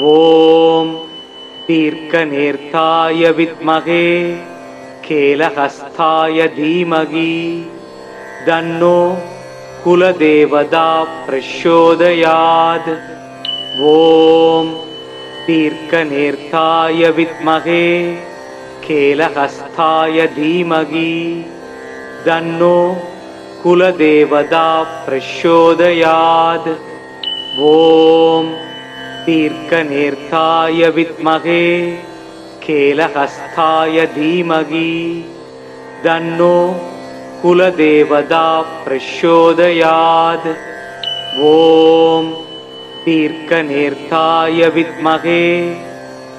ஓம் தீர்க்கநேர்த்தாய வித்மகே கேலஹஸ்தாய தீமகி தன்னோ குலதேவதா பிரச்சோதயாத். ஓம் தீர்க்கநேர்த்தாய வித்மகே கேலஹஸ்தாய தீமகி தன்னோ குலதேவதா பிரச்சோதயாத். ஓம் தீர்க்கநேர்த்தாய வித்மகே கேலஹஸ்தாய தீமகி தன்னோ குலதேவதா பிரச்சோதயாத். ஓம் தீர்க்கநேர்த்தாய வித்மகே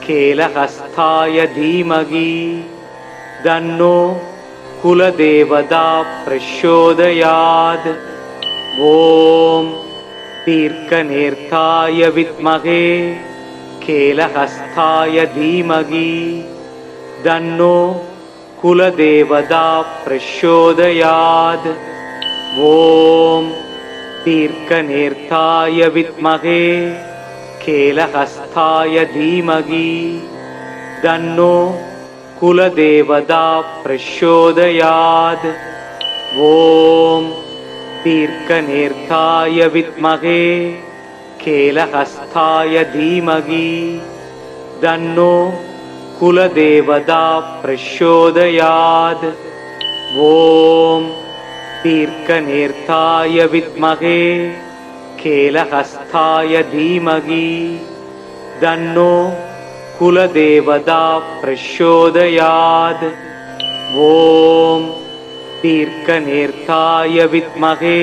கேலஹஸ்தாய தீமகி தன்னோ குலதேவதா பிரச்சோதயாத். ஓம் தீர்க்கநேர்த்தாய வித்மகே கேலஹஸ்தாய தீமகி தன்னோ குலதேவதா பிரச்சோதயாத். ஓம் தீர்க்கநேர்த்தாய வித்மகே கேலஹஸ்தாய தீமகி தன்னோ குலதேவதா பிரச்சோதயாத். ஓம் தீர்க்கநேர்த்தாய வித்மகே கேலஹஸ்தாய தீமகி தன்னோ குலதேவதா பிரச்சோதயாத். ஓம் தீர்க்கநேர்த்தாய வித்மகே கேலஹஸ்தாய தீமகி தன்னோ குலதேவதா பிரச்சோதயாத். ஓம் தீர்க்கநேர்த்தாய வித்மகே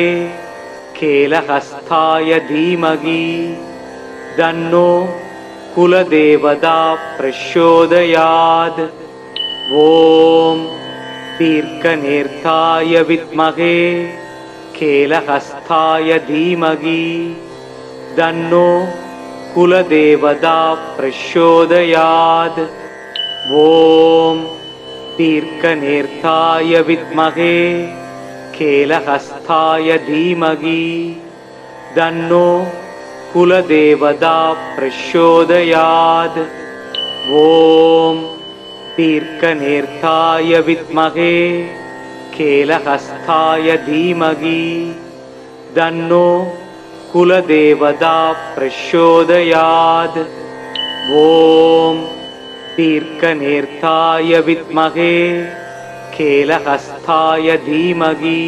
கேலஹஸ்தாய தீமகி தன்னோ குலதேவதா பிரச்சோதயாத். ஓம் தீர்க்கநேர்த்தாய வித்மகே கேலஹஸ்தாய தீமகி தன்னோ குலதேவதா பிரச்சோதயாத். ஓம் தீர்க்கநேர்த்தாய வித்மகே கேலஹஸ்தாய தீமகி தன்னோ குலதேவதா பிரச்சோதயாத். ஓம் தீர்க்கநேர்த்தாய வித்மகே கேலஹஸ்தாய தீமகி தன்னோ குலதேவதா பிரச்சோதயாத். ஓம் தீர்க்கநேர்த்தாய வித்மகே கேலஹஸ்தாய தீமகி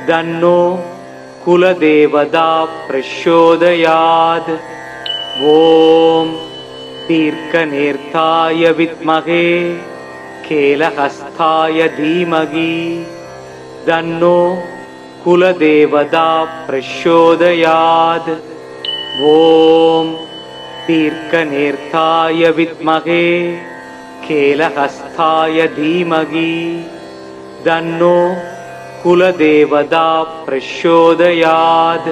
தன்னோ குலதேவதா பிரச்சோதயாத். ஓம் தீர்க்கநேர்த்தாய வித்மகே கேலஹஸ்தாய தீமகி தன்னோ குலதேவதா பிரச்சோதயாத். ஓம் தீர்க்கநேர்த்தாய வித்மகே கேலஹஸ்தாய தீமகி தன்னோ குலதேவதா பிரச்சோதயாத்.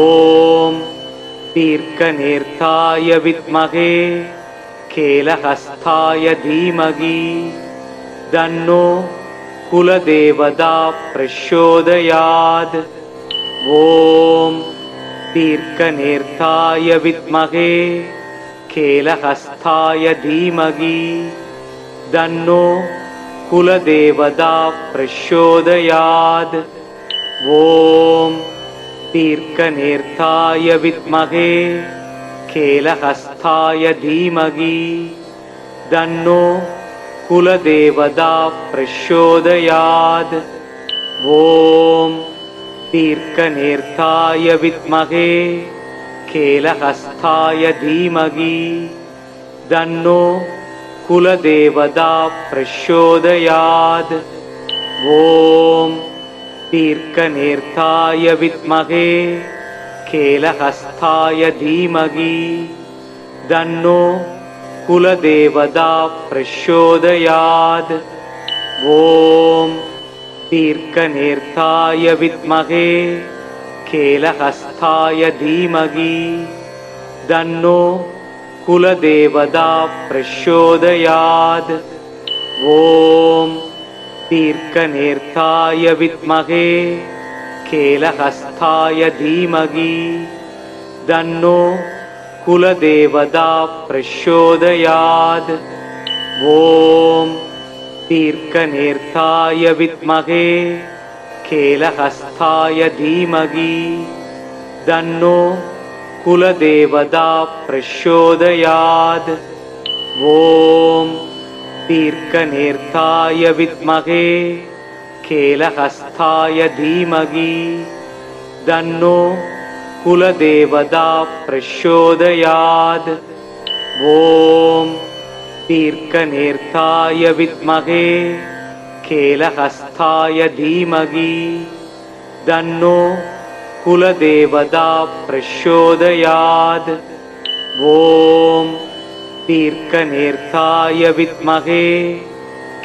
ஓம் தீர்க்கநேர்த்தாய வித்மகே கேலஹஸ்தாய தீமகி தன்னோ குலதேவதா பிரச்சோதயாத். ஓம் தீர்க்கநேர்த்தாய வித்மகே கேலஹஸ்தாய தீமகி தன்னோ குலதேவதா பிரச்சோதயாத். ஓம் தீர்க்கநேர்த்தாய வித்மகே கேலஹஸ்தாய தீமகி தன்னோ குலதேவதா பிரச்சோதயாத். ஓம் தீர்க்கநேர்த்தாய வித்மகே கேலஹஸ்தாய தீமகி தன்னோ குலதேவதா பிரச்சோதயாத். ஓம் தீர்க்கநேர்த்தாய வித்மகே கேலஹஸ்தாய தீமகி தன்னோ குலதேவதா பிரச்சோதயாத். ஓம் தீர்க்கநேர்த்தாய வித்மகே கேலஹஸ்தாய தீமகி தன்னோ குலதேவதா பிரச்சோதயாத். ஓம் தீர்க்கநேர்த்தாய வித்மகே கேலஹஸ்தாய தீமகி தன்னோ कुलदेवता प्रचोदयात्। ॐ दीर्घनेत्राय विद्महे केलहस्ताय धीमहि तन्नो कुलदेवता प्रचोदयात्। ॐ दीर्घनेत्राय विद्महे केलहस्ताय धीमहि तन्नो कुलदेवता प्रचोदयात्। ॐ दीर्घनेत्राय विद्महे केलहस्ताय धीमहि तन्नो कुलदेवता प्रचोदयात्। ॐ दीर्घनेत्राय विद्महे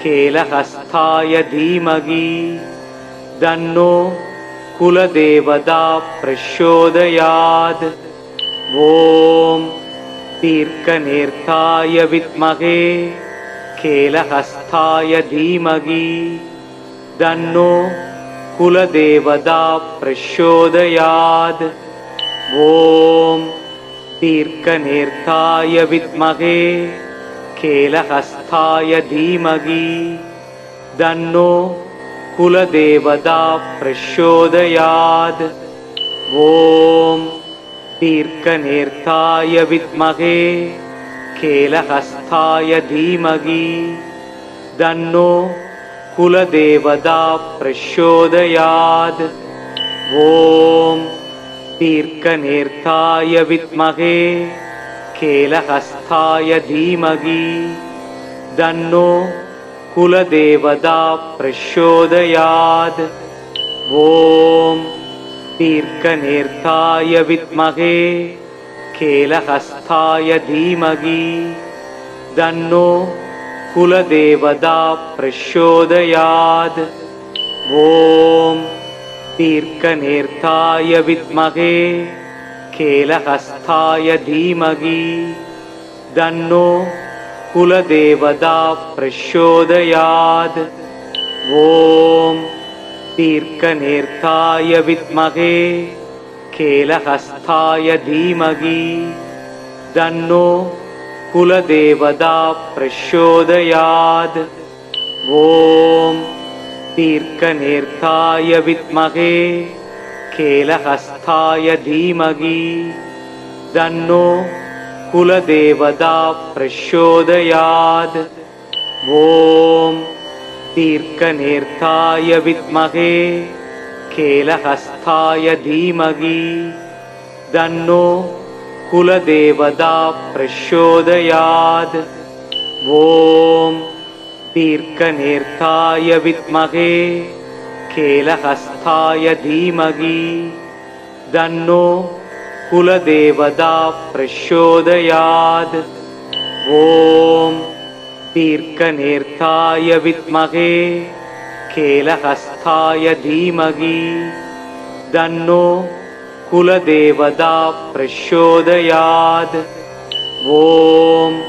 केलहस्ताय धीमहि तन्नो कुलदेवता प्रचोदयात्। ॐ दीर्घनेत्राय विद्महे केलहस्ताय धीमहि तन्नो कुलदेवता प्रचोदयात्। ॐ दीर्घनेत्राय विद्महे केलहस्ताय धीमहि तन्नो कुलदेवता प्रचोदयात्। ॐ दीर्घनेत्राय विद्महे केलहस्ताय धीमहि तन्नो कुलदेवता प्रचोदयात्। ॐ दीर्घनेत्राय विद्महे केलहस्ताय धीमहि तन्नो कुलदेवता प्रचोदयात्। ॐ दीर्घनेत्राय विद्महे केलहस्ताय धीमहि तन्नो कुलदेवता प्रचोदयात्। ॐ दीर्घनेत्राय विद्महे केलहस्ताय धीमहि तन्नो कुलदेवता प्रचोदयात्। ॐ दीर्घनेत्राय विद्महे केलहस्ताय धीमहि तन्नो कुलदेवता प्रचोदयात्। ॐ दीर्घनेत्राय विद्महे केलहस्ताय धीमहि तन्नो कुलदेवता प्रचोदयात्। ॐ दीर्घनेत्राय विद्महे केलहस्ताय धीमहि तन्नो कुलदेवता प्रचोदयात्। ॐ दीर्घनेत्राय विद्महे केलहस्ताय धीमहि तन्नो कुलदेवता प्रचोदयात्। ॐ दीर्घनेत्राय विद्महे केलहस्ताय धीमहि तन्नो कुलदेवता प्रचोदयात्। ॐ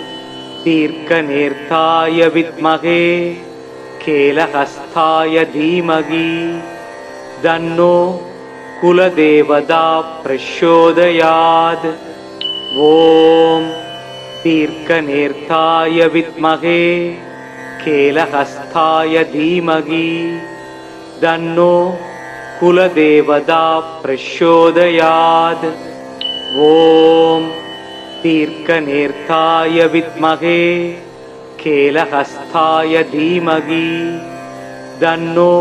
दीर्घनेत्राय विद्महे केलहस्ताय धीमहि तन्नो कुलदेवता प्रचोदयात्। ॐ दीर्घनेत्राय विद्महे केलहस्ताय धीमहि तन्नो कुलदेवता प्रचोदयात्। ॐ दीर्घनेत्राय विद्महे केलहस्ताय धीमहि तन्नो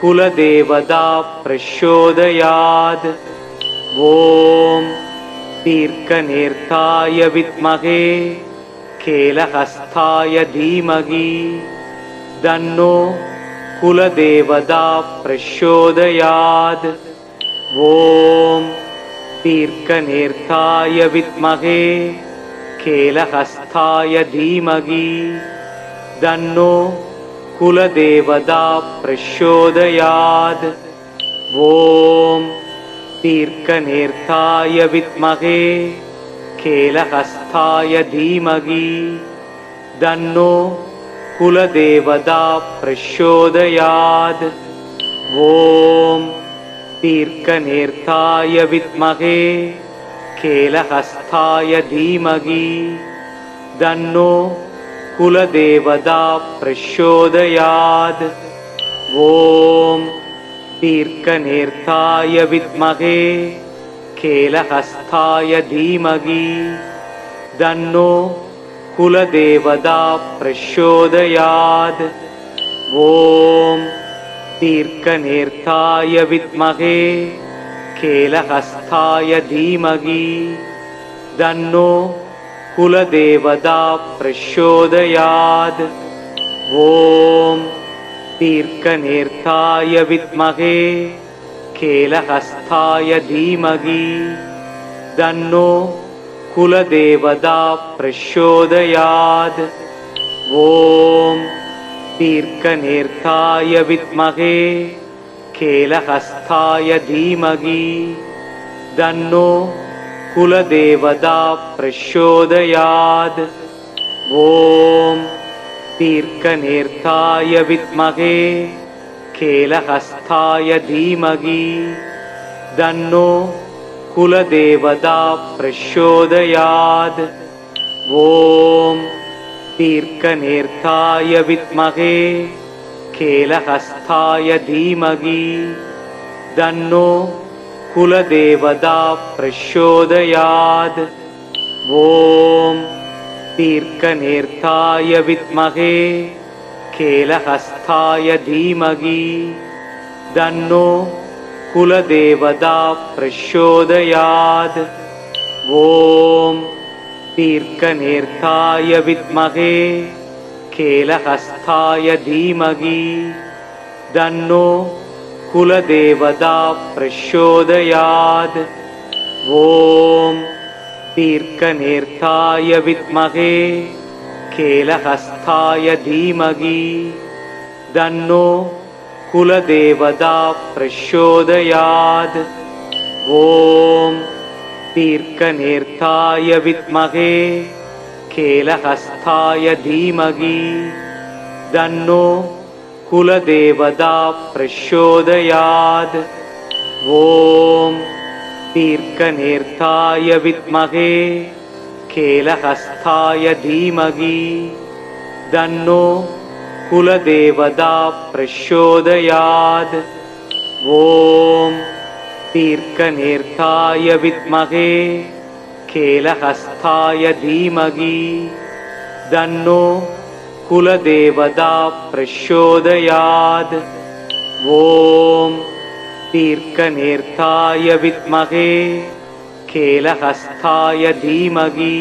कुलदेवता प्रचोदयात्। ॐ दीर्घनेत्राय विद्महे केलहस्ताय धीमहि तन्नो कुलदेवता प्रचोदयात्। ॐ दीर्घनेत्राय विद्महे केलहस्ताय धीमहि तन्नो कुलदेवता प्रचोदयात्। ॐ दीर्घनेत्राय विद्महे केलहस्ताय धीमहि तन्नो कुलदेवता प्रचोदयात्। ॐ दीर्घनेत्राय विद्महे केलहस्ताय धीमहि तन्नो कुलदेवता प्रचोदयात्। ॐ दीर्घनेत्राय विद्महे केलहस्ताय धीमहि तन्नो कुलदेवता प्रचोदयात्। ॐ दीर्घनेत्राय विद्महे केलहस्ताय धीमहि तन्नो कुलदेवता प्रचोदयात्। ॐ दीर्घनेत्राय विद्महे केलहस्ताय धीमहि तन्नो कुलदेवता प्रचोदयात्। ॐ दीर्घनेत्राय विद्महे केलहस्ताय धीमहि तन्नो कुलदेवता प्रचोदयात्। ॐ दीर्घनेत्राय विद्महे केलहस्ताय धीमहि तन्नो कुलदेवता प्रचोदयात्। ॐ दीर्घनेत्राय विद्महे केलहस्ताय धीमहि तन्नो कुलदेवता प्रचोदयात्। ॐ दीर्घनेत्राय विद्महे केलहस्ताय धीमहि तन्नो कुलदेवता प्रचोदयात्। ॐ दीर्घनेत्राय विद्महे केलहस्ताय धीमहि तन्नो कुलदेवता प्रचोदयात्। ॐ दीर्घनेत्राय विद्महे केलहस्ताय धीमहि तन्नो कुलदेवता प्रचोदयात्। ॐ दीर्घनेत्राय विद्महे केलहस्ताय धीमहि तन्नो कुलदेवता प्रचोदयात्। ॐ दीर्घनेत्राय विद्महे केलहस्ताय धीमहि तन्नो कुलदेवता प्रचोदयात्। ॐ दीर्घनेत्राय विद्महे केलहस्ताय धीमहि तन्नो कुलदेवता प्रचोदयात्। ॐ दीर्घनेत्राय विद्महे केलहस्ताय धीमहि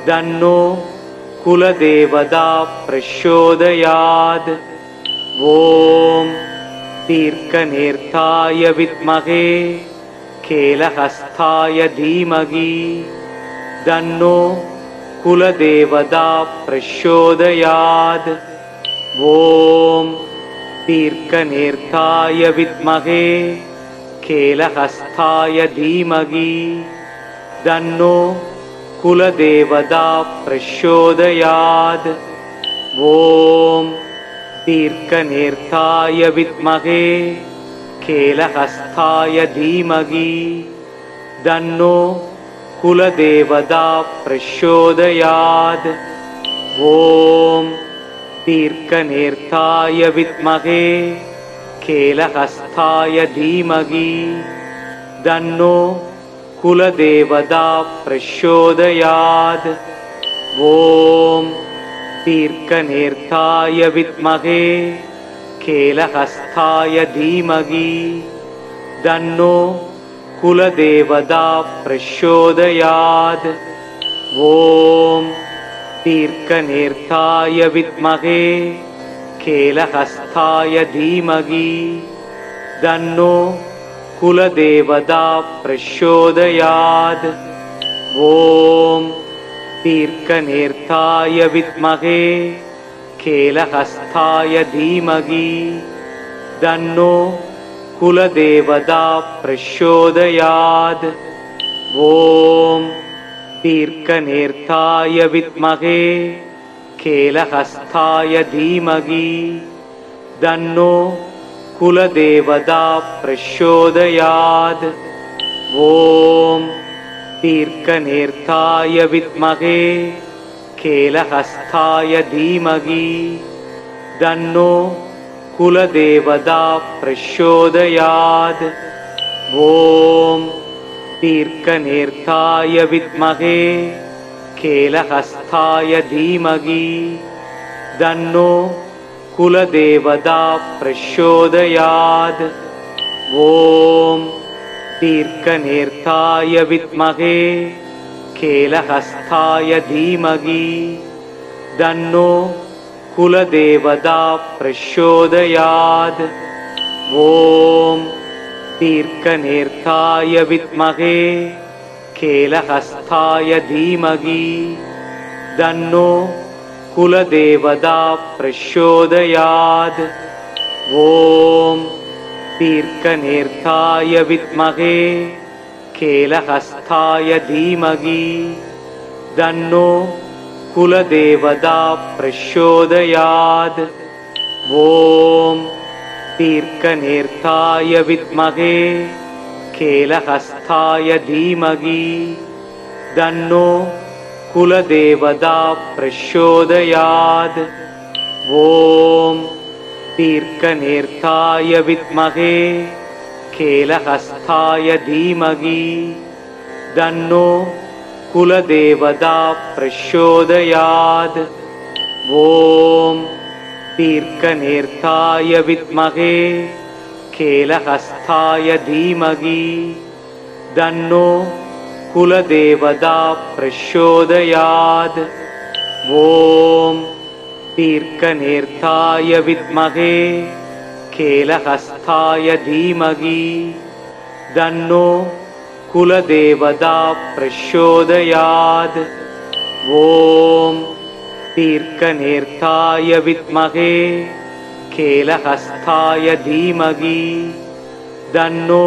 तन्नो कुलदेवता प्रचोदयात्। ॐ दीर्घनेत्राय विद्महे केलहस्ताय धीमहि तन्नो कुलदेवता प्रचोदयात्। ॐ दीर्घनेत्राय विद्महे केलहस्ताय धीमहि तन्नो कुलदेवता प्रचोदयात्। ॐ दीर्घनेत्राय विद्महे केलहस्ताय धीमहि तन्नो कुलदेवता प्रचोदयात्। ॐ दीर्घनेत्राय विद्महे केलहस्ताय धीमहि तन्नो कुलदेवता प्रचोदयात्। ॐ दीर्घनेत्राय विद्महे केलहस्ताय धीमहि तन्नो कुलदेवता प्रचोदयात्। ॐ दीर्घनेत्राय विद्महे केलहस्ताय धीमहि तन्नो कुलदेवता प्रचोदयात्। ॐ दीर्घनेत्राय विद्महे केलहस्ताय धीमहि तन्नो कुलदेवता प्रचोदयात्। ॐ दीर्घनेत्राय विद्महे केलहस्ताय धीमहि तन्नो कुलदेवता प्रचोदयात्। ॐ दीर्घनेत्राय विद्महे केलहस्ताय धीमहि तन्नो कुलदेवता प्रचोदयात्। ॐ दीर्घनेत्राय विद्महे केलहस्ताय धीमहि तन्नो कुलदेवता प्रचोदयात्। ॐ दीर्घनेत्राय विद्महे केलहस्ताय धीमहि तन्नो कुलदेवता प्रचोदयात्। ॐ दीर्घनेत्राय विद्महे केलहस्ताय धीमहि तन्नो कुलदेवता प्रचोदयात्। ॐ दीर्घनेत्राय विद्महे केलहस्ताय धीमहि तन्नो कुलदेवता प्रचोदयात्। ॐ दीर्घनेत्राय विद्महे केलहस्ताय धीमहि तन्नो कुलदेवता प्रचोदयात्। ॐ दीर्घनेत्राय विद्महे केलहस्ताय धीमहि तन्नो कुलदेवता प्रचोदयात्। ॐ दीर्घनेत्राय विद्महे केलहस्ताय धीमहि तन्नो कुलदेवता प्रचोदयात्। ॐ दीर्घनेत्राय विद्महे केलहस्ताय धीमहि तन्नो कुलदेवता प्रचोदयात्। ॐ दीर्घनेत्राय विद्महे केलहस्ताय धीमहि तन्नो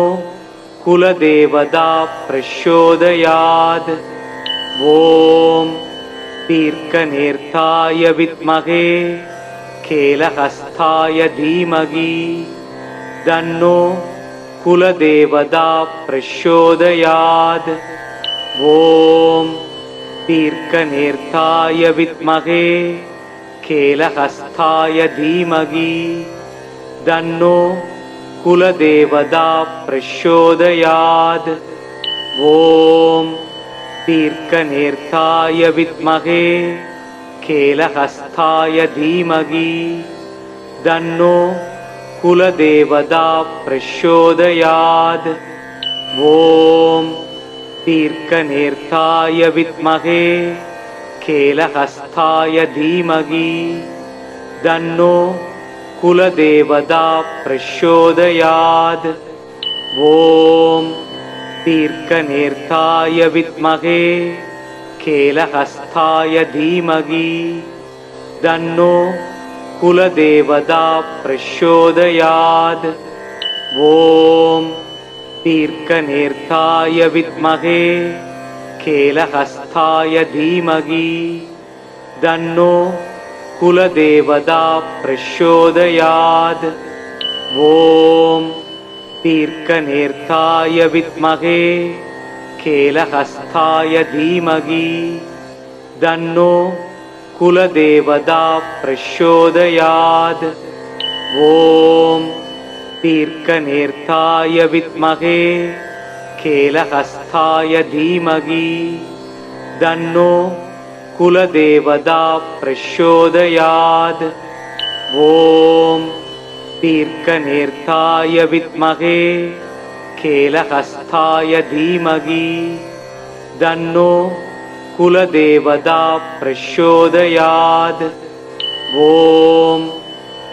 कुलदेवता प्रचोदयात्। ॐ दीर्घनेत्राय विद्महे केलहस्ताय धीमहि तन्नो कुलदेवता प्रचोदयात्। ॐ दीर्घनेत्राय विद्महे केलहस्ताय धीमहि तन्नो कुलदेवता प्रचोदयात्। ॐ दीर्घनेत्राय विद्महे केलहस्ताय धीमहि तन्नो कुलदेवता प्रचोदयात्। ॐ दीर्घनेत्राय विद्महे केलहस्ताय धीमहि तन्नो कुलदेवता प्रचोदयात्। ॐ दीर्घनेत्राय विद्महे केलहस्ताय धीमहि तन्नो कुलदेवता प्रचोदयात्। ॐ दीर्घनेत्राय विद्महे केलहस्ताय धीमहि तन्नो कुलदेवता प्रचोदयात्। ॐ दीर्घनेत्राय विद्महे केलहस्ताय धीमहि तन्नो कुलदेवता प्रचोदयात्। ॐ दीर्घनेत्राय विद्महे केलहस्ताय धीमहि तन्नो कुलदेवता प्रचोदयात्। ॐ दीर्घनेत्राय विद्महे केलहस्ताय धीमहि तन्नो कुलदेवता प्रचोदयात्। ॐ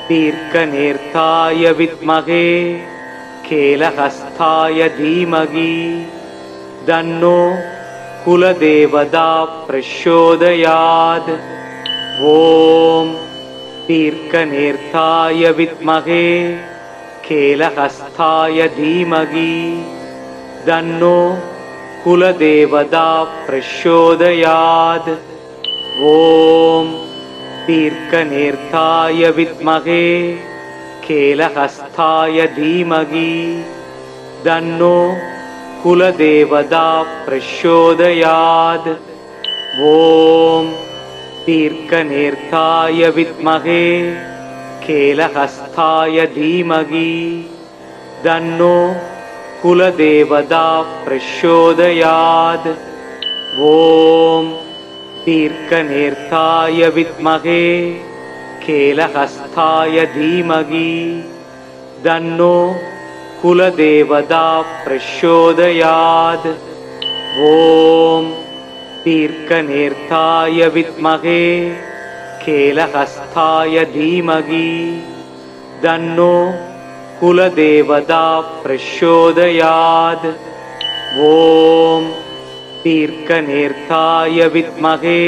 दीर्घनेत्राय विद्महे केलहस्ताय धीमहि तन्नो कुलदेवता प्रचोदयात्। ॐ दीर्घनेत्राय विद्महे केलहस्ताय धीमहि तन्नो कुलदेवता प्रचोदयात्। ॐ दीर्घनेत्राय विद्महे केलहस्ताय धीमहि तन्नो कुलदेवता प्रचोदयात्। ॐ दीर्घनेत्राय विद्महे केलहस्ताय धीमहि तन्नो कुलदेवता प्रचोदयात्। ॐ दीर्घनेत्राय विद्महे केलहस्ताय धीमहि तन्नो कुलदेवता प्रचोदयात्। ॐ दीर्घनेत्राय विद्महे केलहस्ताय धीमहि तन्नो कुलदेवता प्रचोदयात्। ॐ दीर्घनेत्राय विद्महे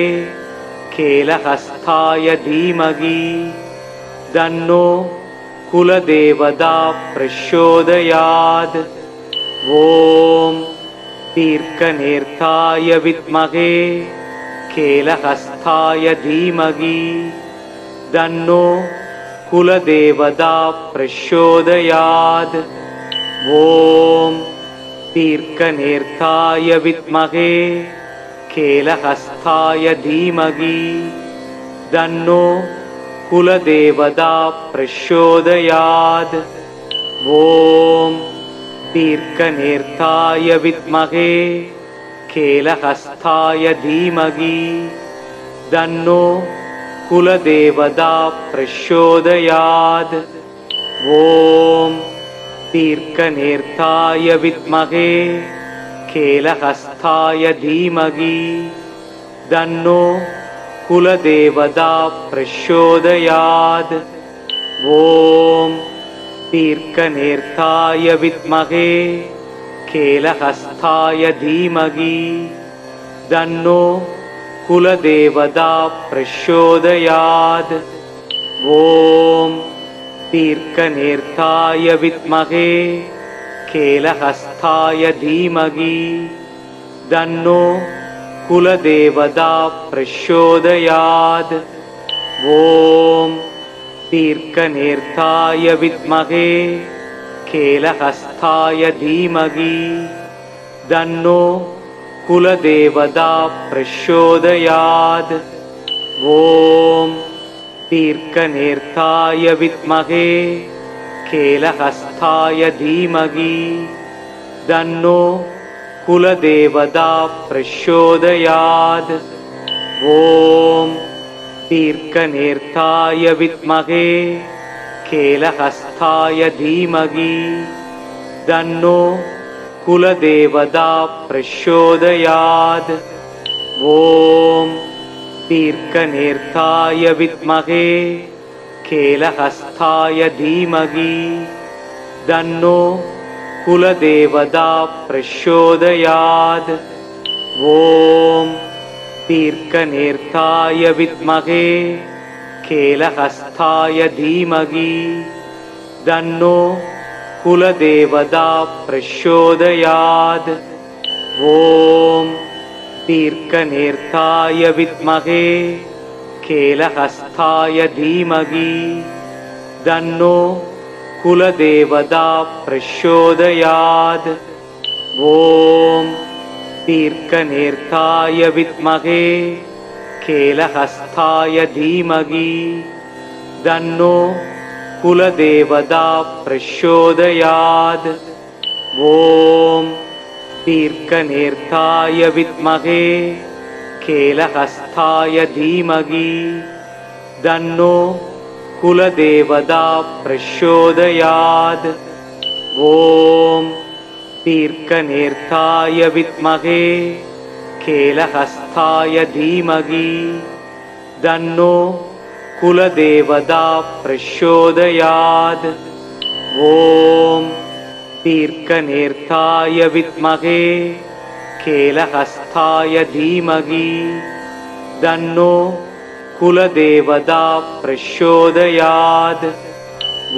केलहस्ताय धीमहि तन्नो कुलदेवता प्रचोदयात्। ॐ दीर्घनेत्राय विद्महे केलहस्ताय धीमहि तन्नो कुलदेवता प्रचोदयात्। ॐ दीर्घनेत्राय विद्महे केलहस्ताय धीमहि तन्नो कुलदेवता प्रचोदयात्। ॐ दीर्घनेत्राय विद्महे केलहस्ताय धीमहि तन्नो कुलदेवता प्रचोदयात्। ॐ दीर्घनेत्राय विद्महे केलहस्ताय धीमहि तन्नो कुलदेवता प्रचोदयात्। ॐ दीर्घनेत्राय विद्महे केलहस्ताय धीमहि तन्नो कुलदेवता प्रचोदयात्। ॐ दीर्घनेत्राय विद्महे केलहस्ताय धीमहि तन्नो कुलदेवता प्रचोदयात्। ॐ दीर्घनेत्राय विद्महे केलहस्ताय धीमहि तन्नो कुलदेवता प्रचोदयात्। ॐ दीर्घनेत्राय विद्महे केलहस्ताय धीमहि तन्नो कुलदेवता प्रचोदयात्। ॐ दीर्घनेत्राय विद्महे केलहस्ताय धीमहि तन्नो कुलदेवता प्रचोदयात्। ॐ दीर्घनेत्राय विद्महे केलहस्ताय धीमहि तन्नो कुलदेवता प्रचोदयात्। ॐ दीर्घनेत्राय विद्महे केलहस्ताय धीमहि तन्नो कुलदेवता प्रचोदयात्। ॐ दीर्घनेत्राय विद्महे केलहस्ताय धीमहि तन्नो कुलदेवता प्रचोदयात्। ॐ दीर्घनेत्राय विद्महे केलहस्ताय धीमहि तन्नो कुलदेवता प्रचोदयात्। ॐ दीर्घनेत्राय विद्महे केलहस्ताय धीमहि तन्नो कुलदेवता प्रचोदयात्। ॐ दीर्घनेत्राय विद्महे केलहस्ताय धीमहि तन्नो कुलदेवता प्रचोदयात्। ॐ दीर्घनेत्राय विद्महे केलहस्ताय धीमहि तन्नो कुलदेवता प्रचोदयात्।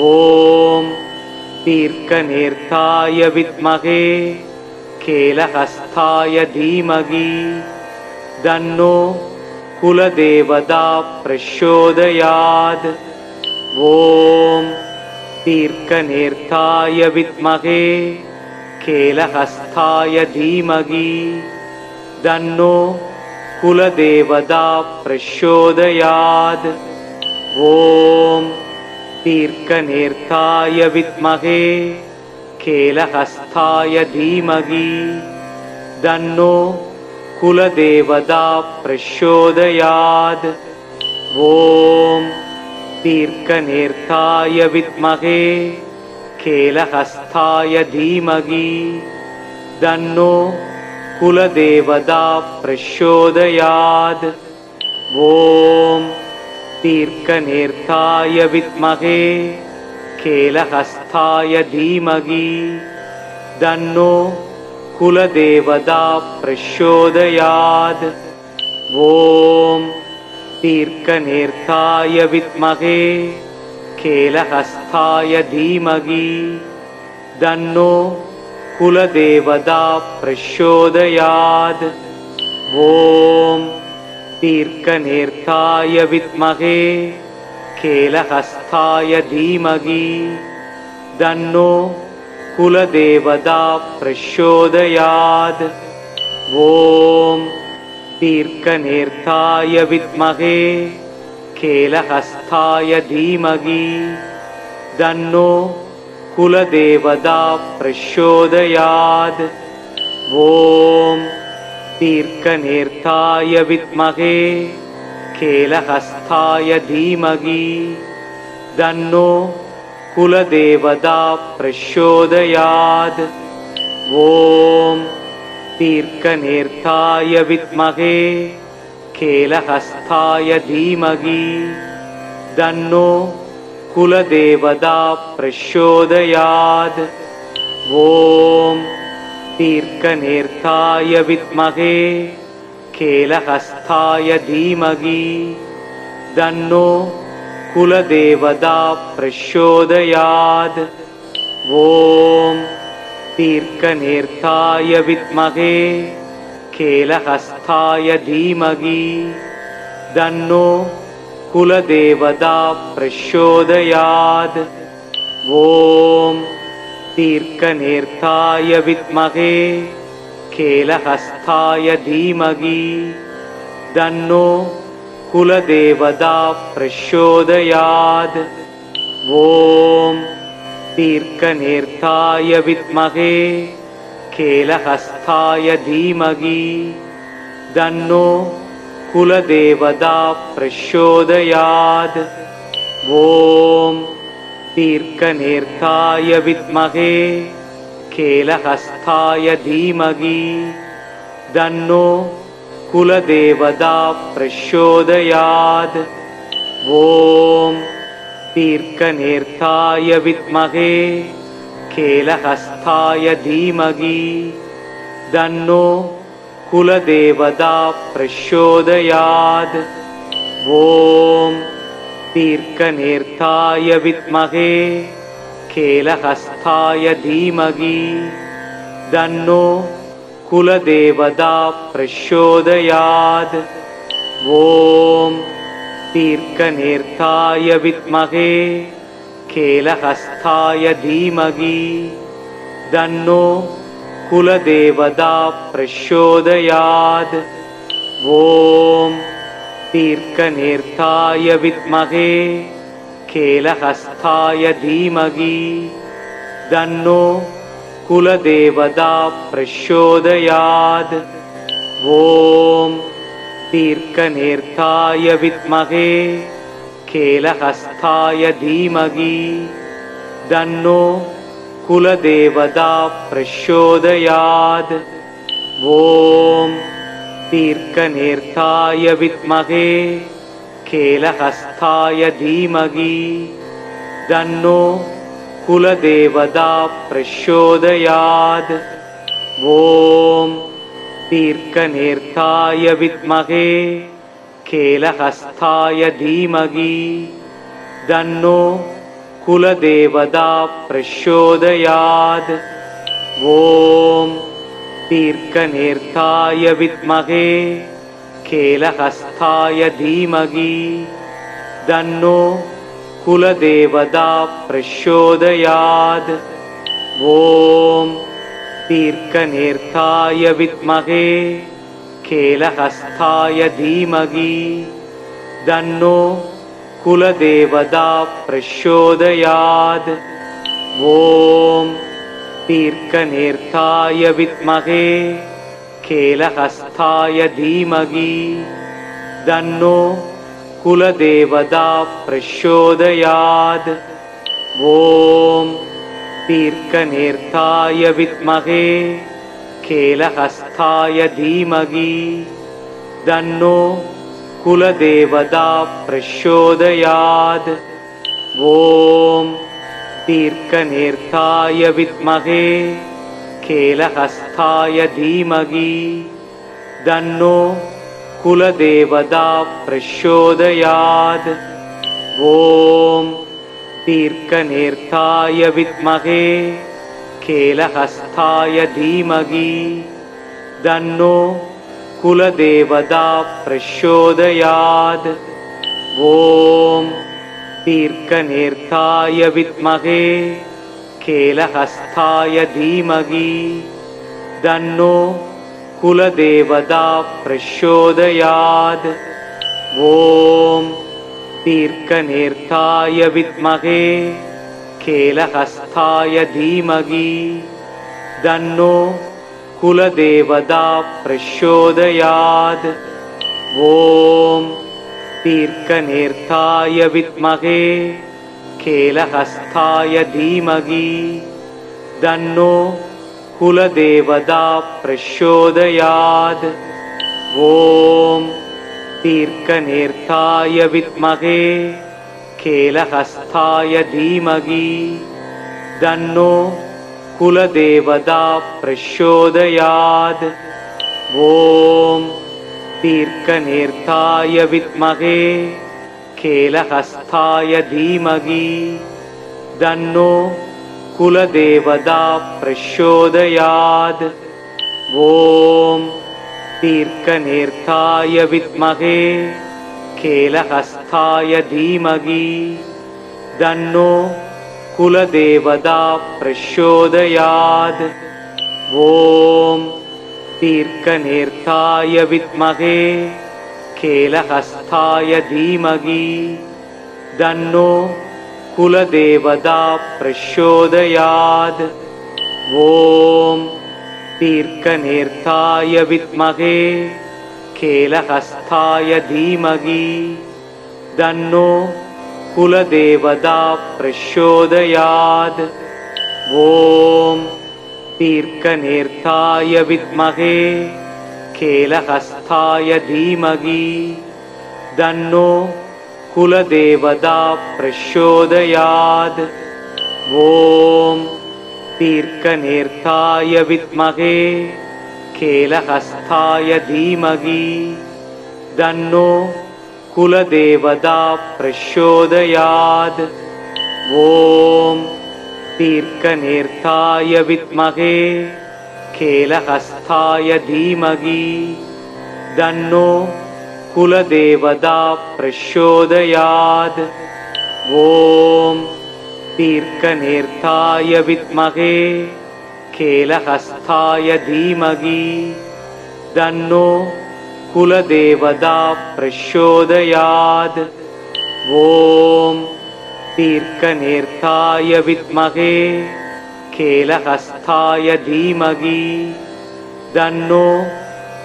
ॐ दीर्घनेत्राय विद्महे केलहस्ताय धीमहि तन्नो कुलदेवता प्रचोदयात्। ॐ दीर्घनेत्राय विद्महे केलहस्ताय धीमहि तन्नो कुलदेवता प्रचोदयात्। ॐ दीर्घनेत्राय विद्महे केलहस्ताय धीमहि तन्नो कुलदेवता प्रचोदयात्। ॐ दीर्घनेत्राय विद्महे केलहस्ताय धीमहि तन्नो कुलदेवता प्रचोदयात्। ॐ दीर्घनेत्राय विद्महे केलहस्ताय धीमहि तन्नो कुलदेवता प्रचोदयात्। ॐ दीर्घनेत्राय विद्महे केलहस्ताय धीमहि तन्नो कुलदेवता प्रचोदयात्। ॐ दीर्घनेत्राय विद्महे केलहस्ताय धीमहि तन्नो कुलदेवता प्रचोदयात्। ॐ दीर्घनेत्राय विद्महे केलहस्ताय धीमहि तन्नो कुलदेवता प्रचोदयात्। ॐ दीर्घनेत्राय विद्महे केलहस्ताय धीमहि तन्नो कुलदेवता प्रचोदयात्। ॐ दीर्घनेत्राय विद्महे केलहस्ताय धीमहि तन्नो कुलदेवता प्रचोदयात्। ॐ दीर्घनेत्राय विद्महे केलहस्ताय धीमहि तन्नो कुलदेवता प्रचोदयात्। ॐ दीर्घनेत्राय विद्महे केलहस्ताय धीमहि तन्नो कुलदेवता प्रचोदयात्। ॐ दीर्घनेत्राय विद्महे केलहस्ताय धीमहि तन्नो कुलदेवता प्रचोदयात्। ॐ दीर्घनेत्राय विद्महे केलहस्ताय धीमहि तन्नो कुलदेवता प्रचोदयात्। ॐ दीर्घनेत्राय विद्महे केलहस्ताय धीमहि तन्नो कुलदेवता प्रचोदयात्। ॐ दीर्घनेत्राय विद्महे केलहस्ताय धीमहि तन्नो कुलदेवता प्रचोदयात्। ॐ दीर्घनेत्राय विद्महे केलहस्ताय धीमहि तन्नो कुलदेवता प्रचोदयात्। ॐ दीर्घनेत्राय विद्महे केलहस्ताय धीमहि तन्नो कुलदेवता प्रचोदयात्। ॐ दीर्घनेत्राय विद्महे केलहस्ताय धीमहि तन्नो कुलदेवता प्रचोदयात्। ॐ दीर्घनेत्राय विद्महे केलहस्ताय धीमहि तन्नो कुलदेवता प्रचोदयात्। ॐ दीर्घनेत्राय विद्महे केलहस्ताय धीमहि तन्नो कुलदेवता प्रचोदयात्। ॐ दीर्घनेत्राय विद्महे केलहस्ताय धीमहि तन्नो कुलदेवता प्रचोदयात्। ॐ दीर्घनेत्राय विद्महे केलहस्ताय धीमहि तन्नो कुलदेवता प्रचोदयात्। ॐ दीर्घनेत्राय विद्महे केलहस्ताय धीमहि तन्नो कुलदेवता प्रचोदयात्। ॐ दीर्घनेत्राय विद्महे केलहस्ताय धीमहि तन्नो कुलदेवता प्रचोदयात्। ॐ दीर्घनेत्राय विद्महे केलहस्ताय धीमहि तन्नो कुलदेवता प्रचोदयात्। ॐ दीर्घनेत्राय विद्महे केलहस्ताय धीमहि तन्नो कुलदेवता प्रचोदयात्। ॐ दीर्घनेत्राय विद्महे केलहस्ताय धीमहि तन्नो कुलदेवता प्रचोदयात्। ॐ दीर्घनेत्राय विद्महे केलहस्ताय धीमहि तन्नो कुलदेवता प्रचोदयात्। ॐ दीर्घनेत्राय विद्महे केलहस्ताय धीमहि तन्नो कुलदेवता प्रचोदयात्। ॐ दीर्घनेत्राय विद्महे केलहस्ताय धीमहि तन्नो कुलदेवता प्रचोदयात्। ॐ दीर्घनेत्राय विद्महे केलहस्ताय धीमहि तन्नो कुलदेवता प्रचोदयात्। ॐ दीर्घनेत्राय विद्महे केलहस्ताय धीमहि तन्नो कुलदेवता प्रचोदयात्। ॐ दीर्घनेत्राय विद्महे केलहस्ताय धीमहि तन्नो कुलदेवता प्रचोदयात्। ॐ दीर्घनेत्राय विद्महे केलहस्ताय धीमहि तन्नो कुलदेवता प्रचोदयात्। ॐ दीर्घनेत्राय विद्महे केलहस्ताय धीमहि तन्नो कुलदेवता प्रचोदयात्। ॐ दीर्घनेत्राय विद्महे केलहस्ताय धीमहि तन्नो कुलदेवता प्रचोदयात्। ॐ दीर्घनेत्राय विद्महे केलहस्ताय धीमहि तन्नो कुलदेवता प्रचोदयात्। ॐ दीर्घनेत्राय विद्महे केलहस्ताय धीमहि तन्नो कुलदेवता प्रचोदयात्। ॐ दीर्घनेत्राय विद्महे केलहस्ताय धीमहि तन्नो कुलदेवता प्रचोदयात्। ॐ दीर्घनेत्राय विद्महे केलहस्ताय धीमहि तन्नो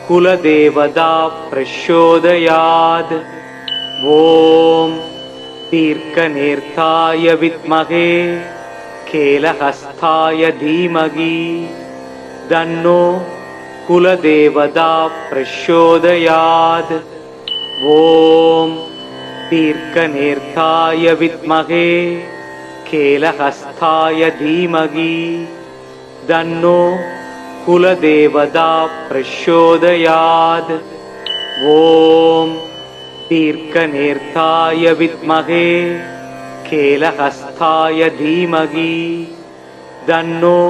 कुलदेवता प्रचोदयात्। ॐ दीर्घनेत्राय विद्महे केलहस्ताय धीमहि तन्नो कुलदेवता प्रचोदयात्। ॐ दीर्घनेत्राय विद्महे केलहस्ताय धीमहि तन्नो कुलदेवता प्रचोदयात्। ॐ दीर्घनेत्राय विद्महे केलहस्ताय धीमहि तन्नो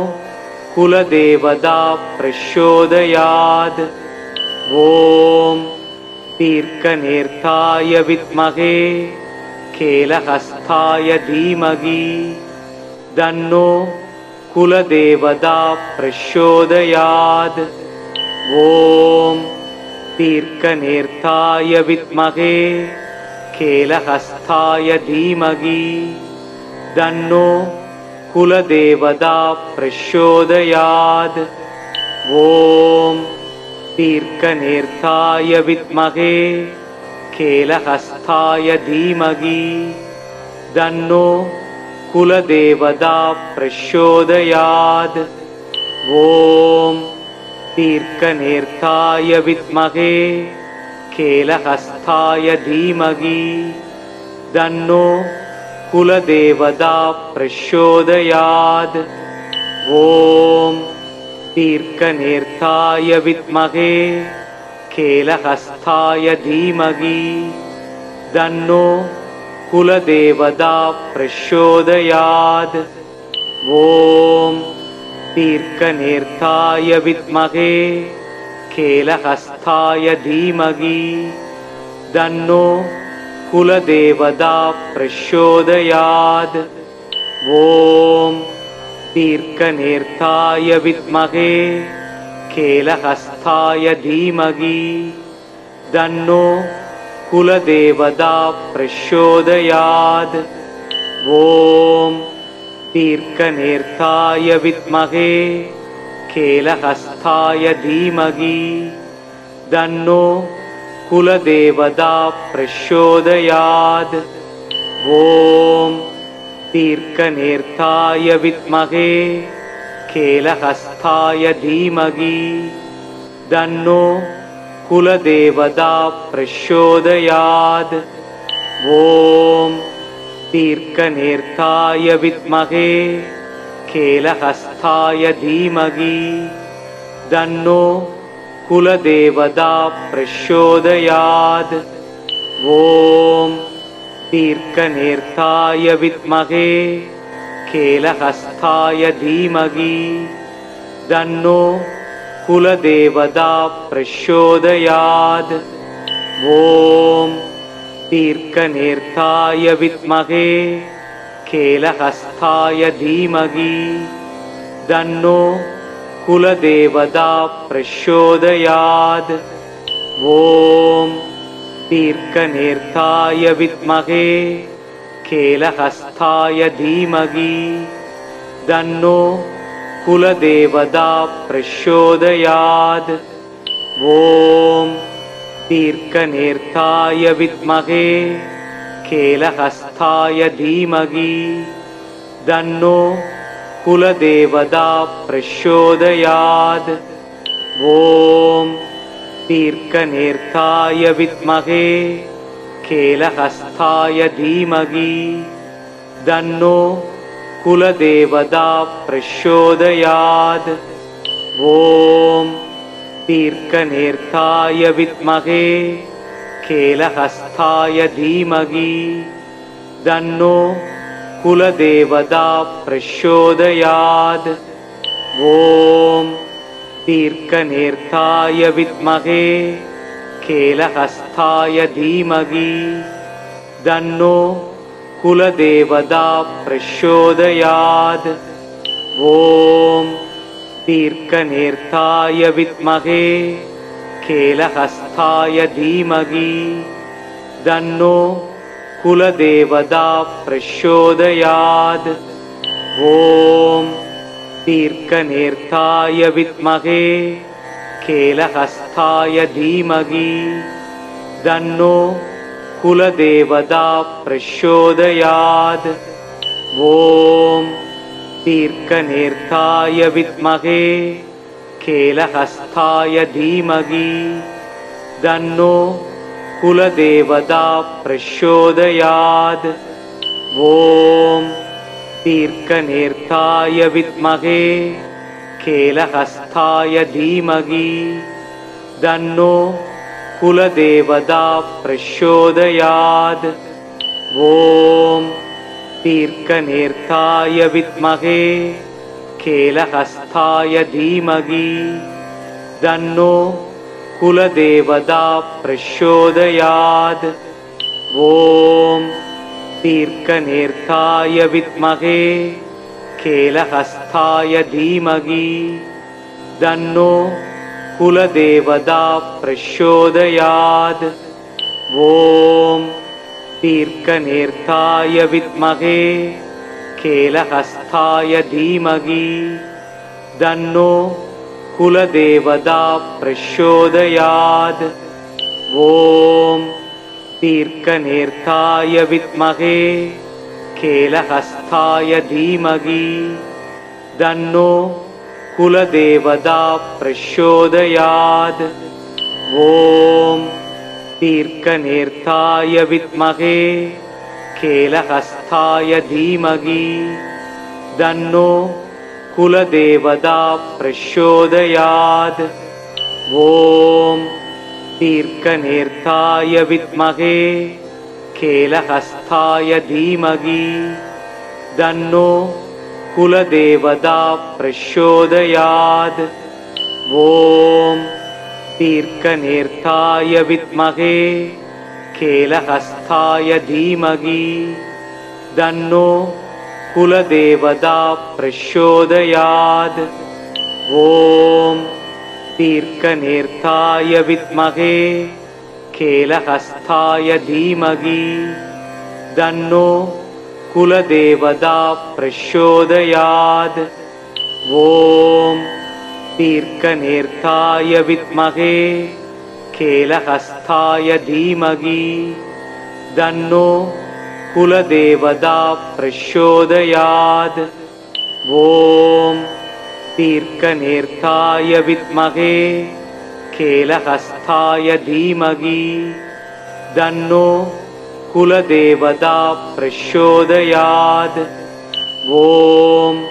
कुलदेवता प्रचोदयात्। ॐ दीर्घनेत्राय विद्महे केलहस्ताय धीमहि तन्नो कुलदेवता प्रचोदयात्। ॐ दीर्घनेत्राय विद्महे केलहस्ताय धीमहि तन्नो कुलदेवता प्रचोदयात्। ॐ दीर्घनेत्राय विद्महे केलहस्ताय धीमहि तन्नो कुलदेवता प्रचोदयात्। ॐ दीर्घनेत्राय विद्महे केलहस्ताय धीमहि तन्नो कुलदेवता प्रचोदयात्। ॐ दीर्घनेत्राय विद्महे केलहस्ताय धीमहि तन्नो कुलदेवता प्रचोदयात्। ॐ दीर्घनेत्राय विद्महे केलहस्ताय धीमहि तन्नो कुलदेवता प्रचोदयात्। ॐ दीर्घनेत्राय विद्महे केलहस्ताय धीमहि तन्नो कुलदेवता प्रचोदयात्। ॐ दीर्घनेत्राय विद्महे केलहस्ताय धीमहि तन्नो कुलदेवता प्रचोदयात्। ॐ दीर्घनेत्राय विद्महे केलहस्ताय धीमहि तन्नो कुलदेवता प्रचोदयात्। ॐ दीर्घनेत्राय विद्महे केलहस्ताय धीमहि तन्नो कुलदेवता प्रचोदयात्। ॐ दीर्घनेत्राय विद्महे केलहस्ताय धीमहि तन्नो कुलदेवता प्रचोदयात्। ॐ दीर्घनेत्राय विद्महे केलहस्ताय धीमहि तन्नो कुलदेवता प्रचोदयात्। ॐ दीर्घनेत्राय विद्महे केलहस्ताय धीमहि तन्नो कुलदेवता प्रचोदयात्। ॐ दीर्घनेत्राय विद्महे केलहस्ताय धीमहि तन्नो कुलदेवता प्रचोदयात्। ॐ दीर्घनेत्राय विद्महे केलहस्ताय धीमहि तन्नो कुलदेवता प्रचोदयात्। ॐ दीर्घनेत्राय विद्महे केलहस्ताय धीमहि तन्नो कुलदेवता प्रचोदयात्। ॐ दीर्घनेत्राय विद्महे केलहस्ताय धीमहि तन्नो कुलदेवता प्रचोदयात्। ॐ दीर्घनेत्राय विद्महे केलहस्ताय धीमहि तन्नो कुलदेवता प्रचोदयात्। ॐ दीर्घनेत्राय विद्महे केलहस्ताय धीमहि तन्नो कुलदेवता प्रचोदयात्। ॐ दीर्घनेत्राय विद्महे केलहस्ताय धीमहि तन्नो कुलदेवता प्रचोदयात्। ॐ दीर्घनेत्राय विद्महे केलहस्ताय धीमहि तन्नो कुलदेवता प्रचोदयात्। ॐ दीर्घनेत्राय विद्महे केलहस्ताय धीमहि तन्नो कुलदेवता प्रचोदयात्। ॐ दीर्घनेत्राय विद्महे केलहस्ताय धीमहि तन्नो कुलदेवता प्रचोदयात्। ॐ दीर्घनेत्राय विद्महे केलहस्ताय धीमहि तन्नो कुलदेवता प्रचोदयात्। ॐ दीर्घनेत्राय विद्महे केलहस्ताय धीमहि तन्नो कुलदेवता प्रचोदयात्। ॐ दीर्घनेत्राय विद्महे केलहस्ताय धीमहि तन्नो कुलदेवता प्रचोदयात्। ॐ दीर्घनेत्राय विद्महे केलहस्ताय धीमहि तन्नो कुलदेवता प्रचोदयात्। ॐ दीर्घनेत्राय विद्महे केलहस्ताय धीमहि तन्नो कुलदेवता प्रचोदयात्। ॐ दीर्घनेत्राय विद्महे केलहस्ताय धीमहि तन्नो कुलदेवता प्रचोदयात्। ॐ दीर्घनेत्राय विद्महे केलहस्ताय धीमहि तन्नो कुलदेवता प्रचोदयात्। ॐ दीर्घनेत्राय विद्महे केलहस्ताय धीमहि तन्नो कुलदेवता प्रचोदयात्। ॐ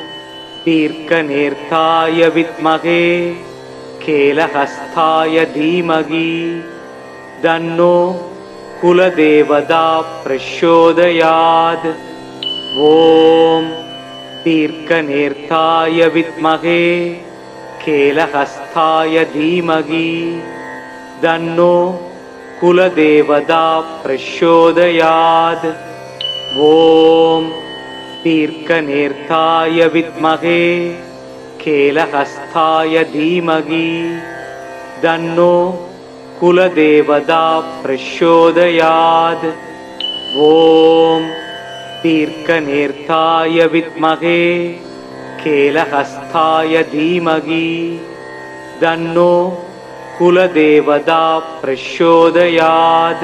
दीर्घनेत्राय विद्महे केलहस्ताय धीमहि तन्नो कुलदेवता प्रचोदयात्। ॐ दीर्घनेत्राय विद्महे केलहस्ताय धीमहि तन्नो कुलदेवता प्रचोदयात्। ॐ दीर्घनेत्राय विद्महे केलहस्ताय धीमहि तन्नो कुलदेवता प्रचोदयात्। ॐ दीर्घनेत्राय विद्महे केलहस्ताय धीमहि तन्नो कुलदेवता प्रचोदयात्।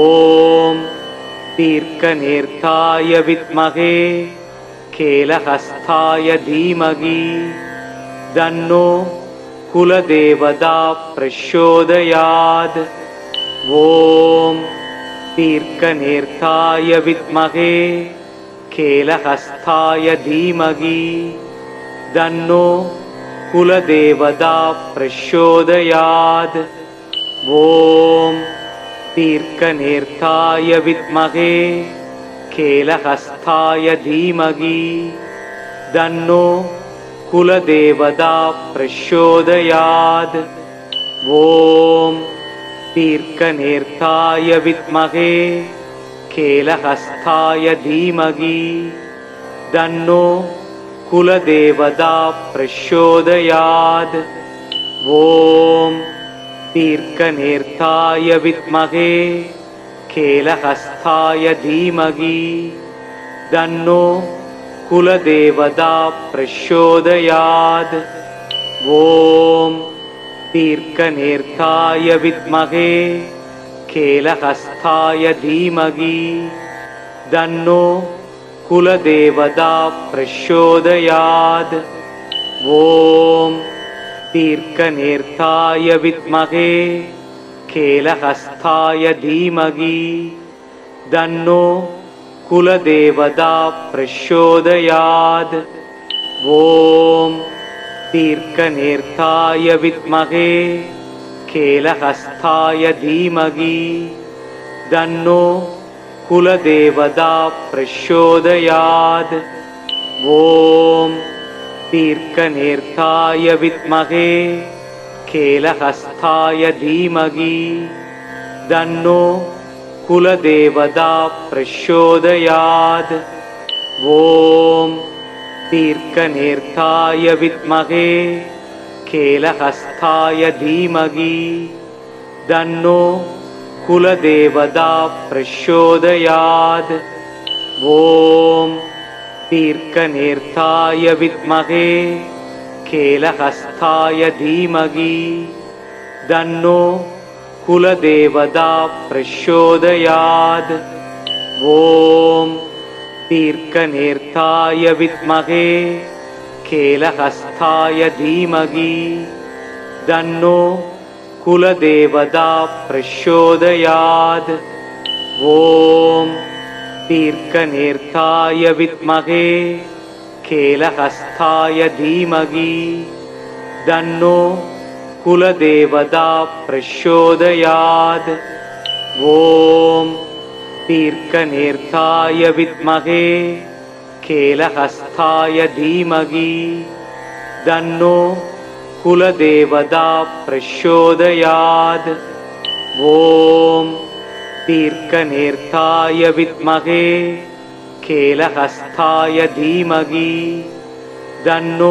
ॐ दीर्घनेत्राय विद्महे केलहस्ताय धीमहि तन्नो कुलदेवता प्रचोदयात्। ॐ दीर्घनेत्राय विद्महे केलहस्ताय धीमहि तन्नो कुलदेवता प्रचोदयात्। ॐ दीर्घनेत्राय विद्महे केलहस्ताय धीमहि तन्नो कुलदेवता प्रचोदयात्। ॐ दीर्घनेत्राय विद्महे केलहस्ताय धीमहि तन्नो कुलदेवता प्रचोदयात्। ॐ दीर्घनेत्राय विद्महे केलहस्ताय धीमहि तन्नो कुलदेवता प्रचोदयात्। ॐ दीर्घनेत्राय विद्महे केलहस्ताय धीमहि तन्नो कुलदेवता प्रचोदयात्। ॐ दीर्घनेत्राय विद्महे केलहस्ताय धीमहि तन्नो कुलदेवता प्रचोदयात्। ॐ दीर्घनेत्राय विद्महे केलहस्ताय धीमहि तन्नो कुलदेवता प्रचोदयात्। ॐ दीर्घनेत्राय विद्महे केलहस्ताय धीमहि तन्नो कुलदेवता प्रचोदयात्। ॐ दीर्घनेत्राय विद्महे केलहस्ताय धीमहि तन्नो कुलदेवता प्रचोदयात्। ॐ दीर्घनेत्राय विद्महे केलहस्ताय धीमहि तन्नो कुलदेवता प्रचोदयात्। ॐ दीर्घनेत्राय विद्महे केलहस्ताय धीमहि तन्नो कुलदेवता प्रचोदयात्। ॐ दीर्घनेत्राय विद्महे केलहस्ताय धीमहि तन्नो कुलदेवता प्रचोदयात्। ॐ दीर्घनेत्राय विद्महे केलहस्ताय धीमहि तन्नो कुलदेवता प्रचोदयात्। ॐ दीर्घनेत्राय विद्महे केलहस्ताय धीमहि तन्नो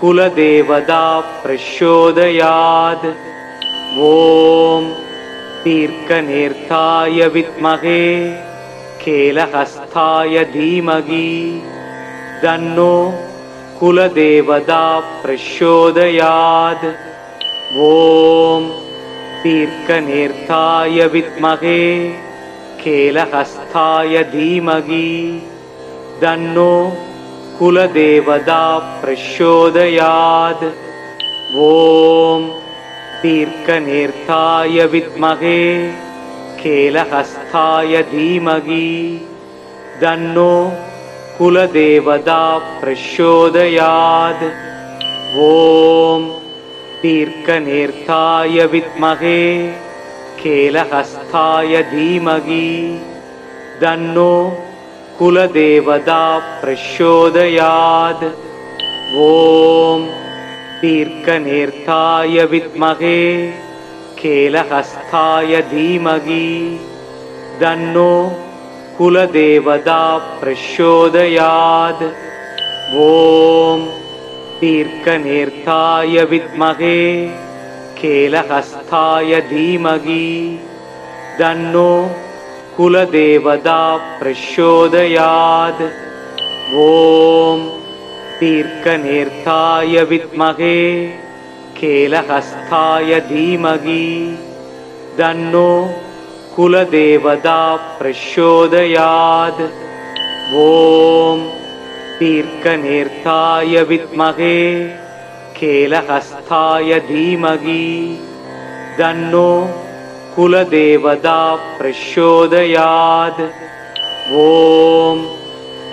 कुलदेवता प्रचोदयात्। ॐ दीर्घनेत्राय विद्महे केलहस्ताय धीमहि तन्नो कुलदेवता प्रचोदयात्। ॐ दीर्घनेत्राय विद्महे केलहस्ताय धीमहि तन्नो कुलदेवता प्रचोदयात्। ॐ दीर्घनेत्राय विद्महे केलहस्ताय धीमहि तन्नो कुलदेवता प्रचोदयात्। ॐ दीर्घनेत्राय विद्महे केलहस्ताय धीमहि तन्नो कुलदेवता प्रचोदयात्। ॐ दीर्घनेत्राय विद्महे केलहस्ताय धीमहि तन्नो कुलदेवता प्रचोदयात्। ॐ दीर्घनेत्राय विद्महे केलहस्ताय धीमहि तन्नो कुलदेवता प्रचोदयात्। ॐ दीर्घनेत्राय विद्महे केलहस्ताय धीमहि तन्नो कुलदेवता प्रचोदयात्। ॐ दीर्घनेत्राय विद्महे केलहस्ताय धीमहि तन्नो कुलदेवता प्रचोदयात्। ॐ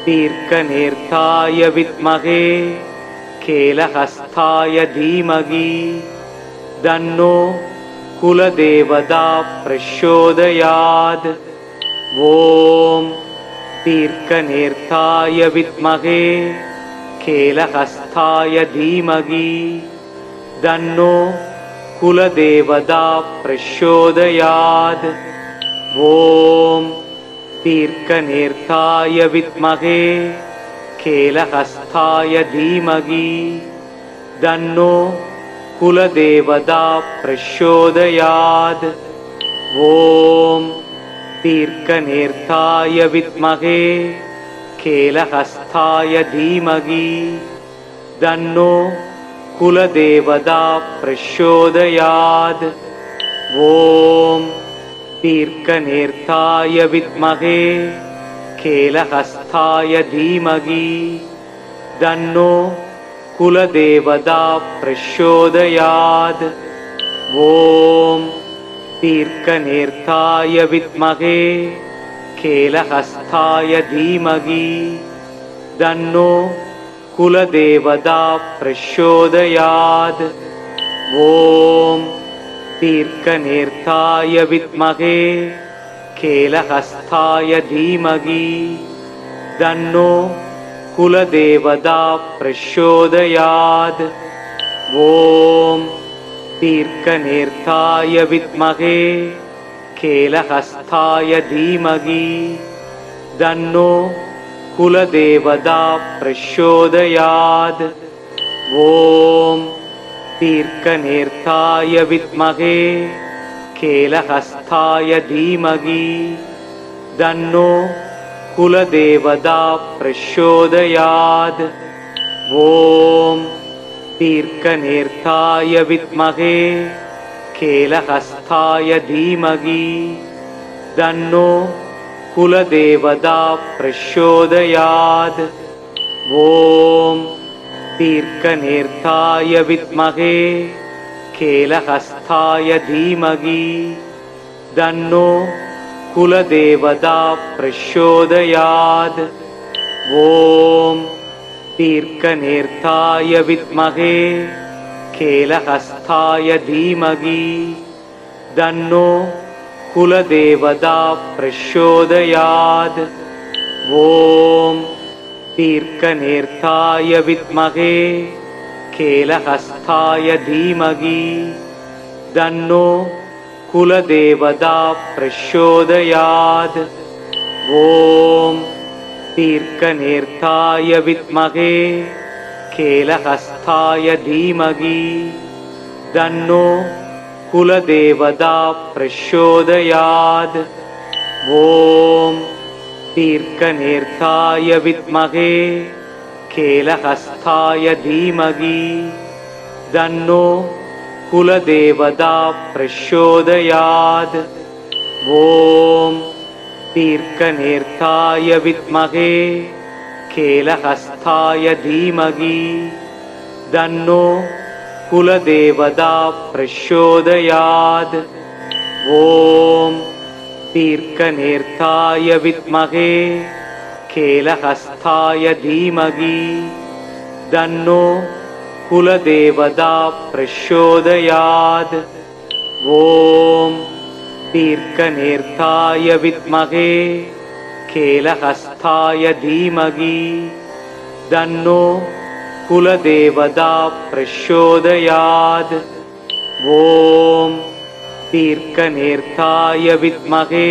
दीर्घनेत्राय विद्महे केलहस्ताय धीमहि तन्नो कुलदेवता प्रचोदयात्। ॐ दीर्घनेत्राय विद्महे केलहस्ताय धीमहि तन्नो कुलदेवता प्रचोदयात्। ॐ दीर्घनेत्राय विद्महे केलहस्ताय धीमहि तन्नो कुलदेवता प्रचोदयात्। ॐ दीर्घनेत्राय विद्महे केलहस्ताय धीमहि तन्नो कुलदेवता प्रचोदयात्। ॐ दीर्घनेत्राय विद्महे केलहस्ताय धीमहि तन्नो कुलदेवता प्रचोदयात्। ॐ दीर्घनेत्राय विद्महे केलहस्ताय धीमहि तन्नो कुलदेवता प्रचोदयात्। ॐ दीर्घनेत्राय विद्महे केलहस्ताय धीमहि तन्नो कुलदेवता प्रचोदयात्। ॐ दीर्घनेत्राय विद्महे केलहस्ताय धीमहि तन्नो कुलदेवता प्रचोदयात्। ॐ दीर्घनेत्राय विद्महे केलहस्ताय धीमहि तन्नो कुलदेवता प्रचोदयात्। ॐ दीर्घनेत्राय विद्महे केलहस्ताय धीमहि तन्नो कुलदेवता प्रचोदयात्। ॐ दीर्घनेत्राय विद्महे केलहस्ताय धीमहि तन्नो कुलदेवता प्रचोदयात्। ॐ दीर्घनेत्राय विद्महे केलहस्ताय धीमहि तन्नो कुलदेवता प्रचोदयात्। ॐ दीर्घनेत्राय विद्महे केलहस्ताय धीमहि तन्नो कुलदेवता प्रचोदयात्। ॐ दीर्घनेत्राय विद्महे केलहस्ताय धीमहि तन्नो कुलदेवता प्रचोदयात्। ॐ दीर्घनेत्राय विद्महे केलहस्ताय धीमहि तन्नो कुलदेवता प्रचोदयात्। ॐ दीर्घनेत्राय विद्महे केलहस्ताय धीमहि तन्नो कुलदेवता प्रचोदयात्। ॐ दीर्घनेत्राय विद्महे केलहस्ताय धीमहि तन्नो कुलदेवता प्रचोदयात्। ॐ दीर्घनेत्राय विद्महे केलहस्ताय धीमहि तन्नो कुलदेवता प्रचोदयात्। ॐ दीर्घनेत्राय विद्महे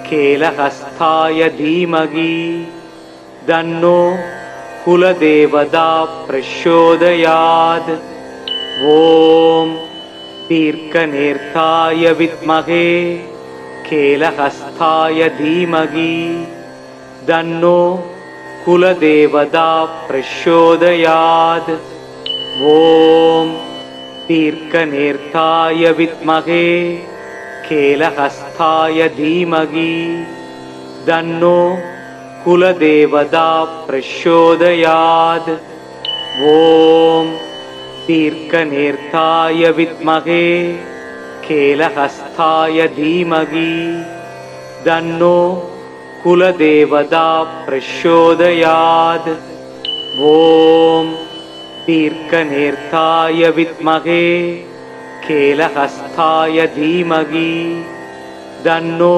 केलहस्ताय धीमहि तन्नो कुलदेवता प्रचोदयात्। ॐ दीर्घनेत्राय विद्महे केलहस्ताय धीमहि तन्नो कुलदेवता प्रचोदयात्। ॐ दीर्घनेत्राय विद्महे केलहस्ताय धीमहि तन्नो कुलदेवता प्रचोदयात्। ॐ दीर्घनेत्राय विद्महे केलहस्ताय धीमहि तन्नो कुलदेवता प्रचोदयात्। ॐ दीर्घनेत्राय विद्महे केलहस्ताय धीमहि तन्नो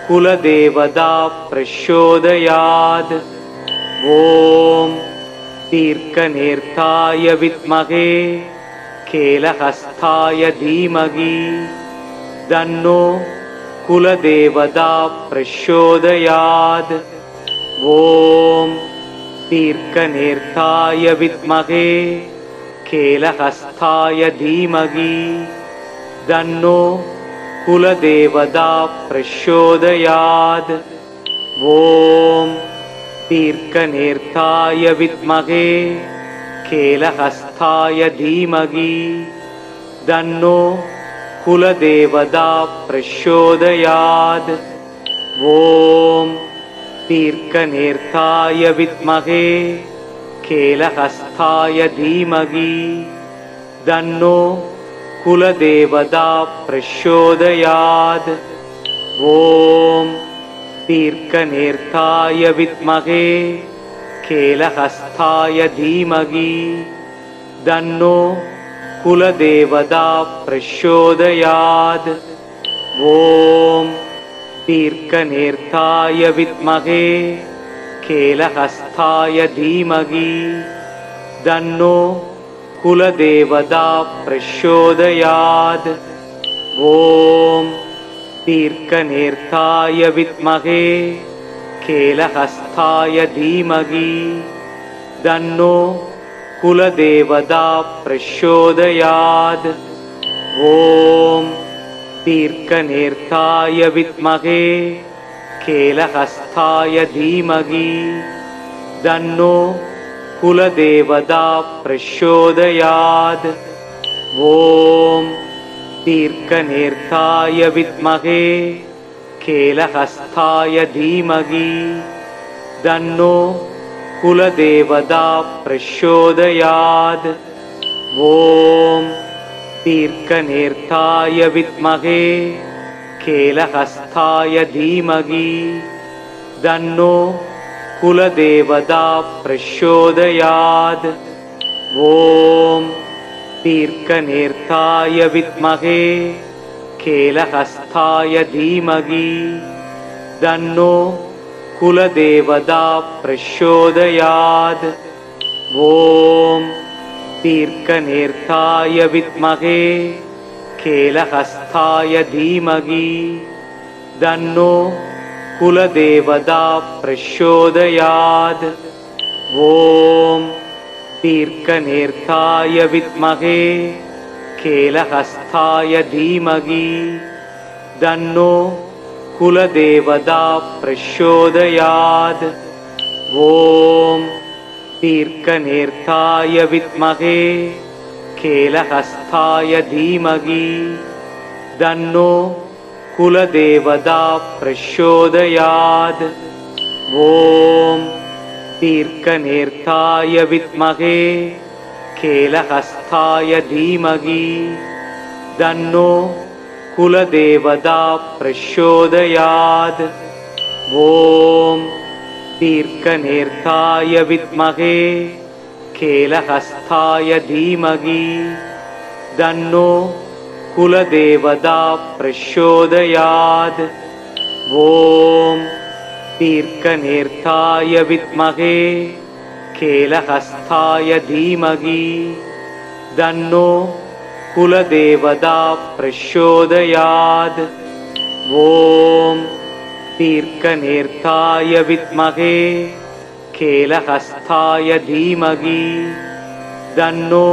कुलदेवता प्रचोदयात्। ॐ दीर्घनेत्राय विद्महे केलहस्ताय धीमहि तन्नो कुलदेवता प्रचोदयात्। ॐ दीर्घनेत्राय विद्महे केलहस्ताय धीमहि तन्नो कुलदेवता प्रचोदयात्। ॐ दीर्घनेत्राय विद्महे केलहस्ताय धीमहि तन्नो कुलदेवता प्रचोदयात्। ॐ दीर्घनेत्राय विद्महे केलहस्ताय धीमहि तन्नो कुलदेवता प्रचोदयात्। ॐ दीर्घनेत्राय विद्महे केलहस्ताय धीमहि तन्नो कुलदेवता प्रचोदयात्। ॐ दीर्घनेत्राय विद्महे केलहस्ताय धीमहि तन्नो कुलदेवता प्रचोदयात्। ॐ दीर्घनेत्राय विद्महे केलहस्ताय धीमहि तन्नो कुलदेवता प्रचोदयात्। ॐ दीर्घनेत्राय विद्महे केलहस्ताय धीमहि तन्नो कुलदेवता प्रचोदयात्। ॐ दीर्घनेत्राय विद्महे केलहस्ताय धीमहि तन्नो कुलदेवता प्रचोदयात्। ॐ दीर्घनेत्राय विद्महे केलहस्ताय धीमहि तन्नो कुलदेवता प्रचोदयात्। ॐ दीर्घनेत्राय विद्महे केलहस्ताय धीमहि तन्नो कुलदेवता प्रचोदयात्। ॐ दीर्घनेत्राय विद्महे केलहस्ताय धीमहि तन्नो कुलदेवता प्रचोदयात्। ॐ दीर्घनेत्राय विद्महे केलहस्ताय धीमहि तन्नो कुलदेवता प्रचोदयात्। ॐ दीर्घनेत्राय विद्महे केलहस्ताय धीमहि तन्नो कुलदेवता प्रचोदयात्। ॐ दीर्घनेत्राय विद्महे केलहस्ताय धीमहि तन्नो कुलदेवता प्रचोदयात्। ॐ दीर्घनेत्राय विद्महे केलहस्ताय धीमहि तन्नो कुलदेवता प्रचोदयात्। ॐ दीर्घनेत्राय विद्महे केलहस्ताय धीमहि तन्नो कुलदेवता प्रचोदयात्। ॐ दीर्घनेत्राय विद्महे केलहस्ताय धीमहि तन्नो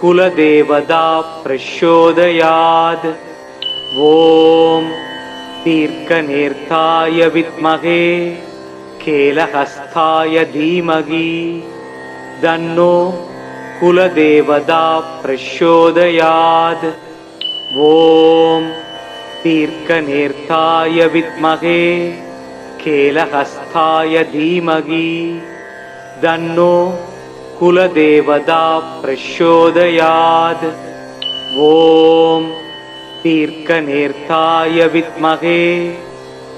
कुलदेवता प्रचोदयात्। ॐ दीर्घनेत्राय विद्महे केलहस्ताय धीमहि तन्नो कुलदेवता प्रचोदयात्। ॐ दीर्घनेत्राय विद्महे केलहस्ताय धीमहि तन्नो कुलदेवता प्रचोदयात्। ॐ दीर्घनेत्राय विद्महे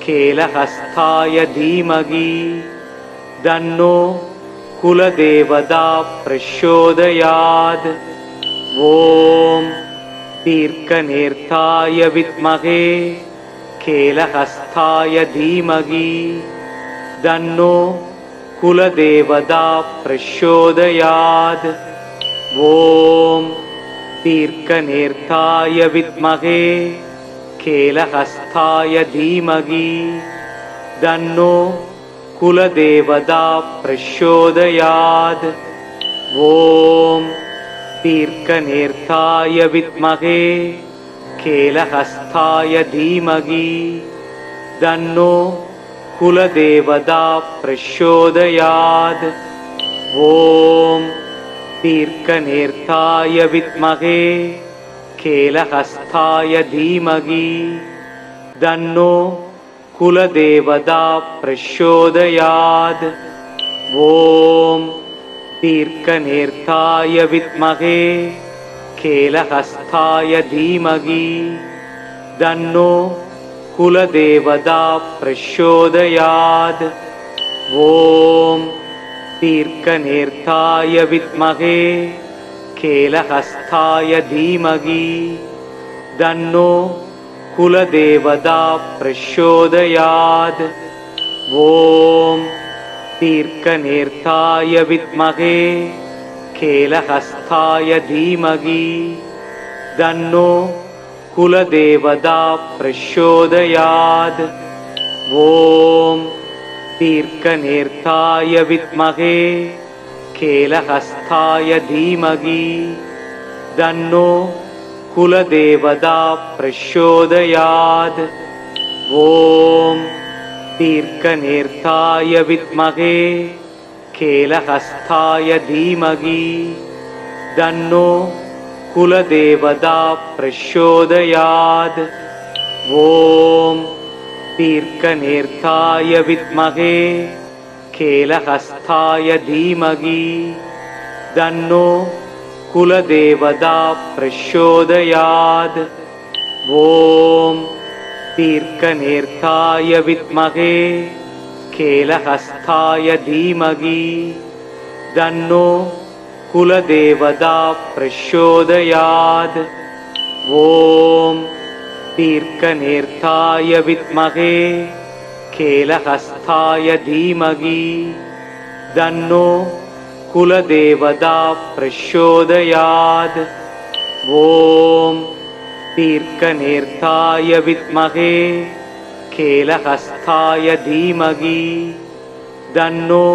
केलहस्ताय धीमहि तन्नो कुलदेवता प्रचोदयात्। ॐ दीर्घनेत्राय विद्महे केलहस्ताय धीमहि तन्नो कुलदेवता प्रचोदयात्। ॐ दीर्घनेत्राय विद्महे केलहस्ताय धीमहि तन्नो कुलदेवता प्रचोदयात्। ॐ दीर्घनेत्राय विद्महे केलहस्ताय धीमहि तन्नो कुलदेवता प्रचोदयात्। ॐ दीर्घनेत्राय विद्महे केलहस्ताय धीमहि तन्नो कुलदेवता प्रचोदयात्। ॐ दीर्घनेत्राय विद्महे केलहस्ताय धीमहि तन्नो कुलदेवता प्रचोदयात्। ॐ दीर्घनेत्राय विद्महे केलहस्ताय धीमहि तन्नो कुलदेवता प्रचोदयात्। ॐ दीर्घनेत्राय विद्महे केलहस्ताय धीमहि तन्नो कुलदेवता प्रचोदयात्। ॐ दीर्घनेत्राय विद्महे केलहस्ताय धीमहि तन्नो कुलदेवता प्रचोदयात्। ॐ दीर्घनेत्राय विद्महे केलहस्ताय धीमहि तन्नो कुलदेवता प्रचोदयात्। ॐ दीर्घनेत्राय विद्महे केलहस्ताय धीमहि तन्नो कुलदेवता प्रचोदयात्। ॐ दीर्घनेत्राय विद्महे केलहस्ताय धीमहि तन्नो कुलदेवता प्रचोदयात्। ॐ दीर्घनेत्राय विद्महे केलहस्ताय धीमहि तन्नो कुलदेवता प्रचोदयात्। ॐ दीर्घनेत्राय विद्महे केलहस्ताय धीमहि तन्नो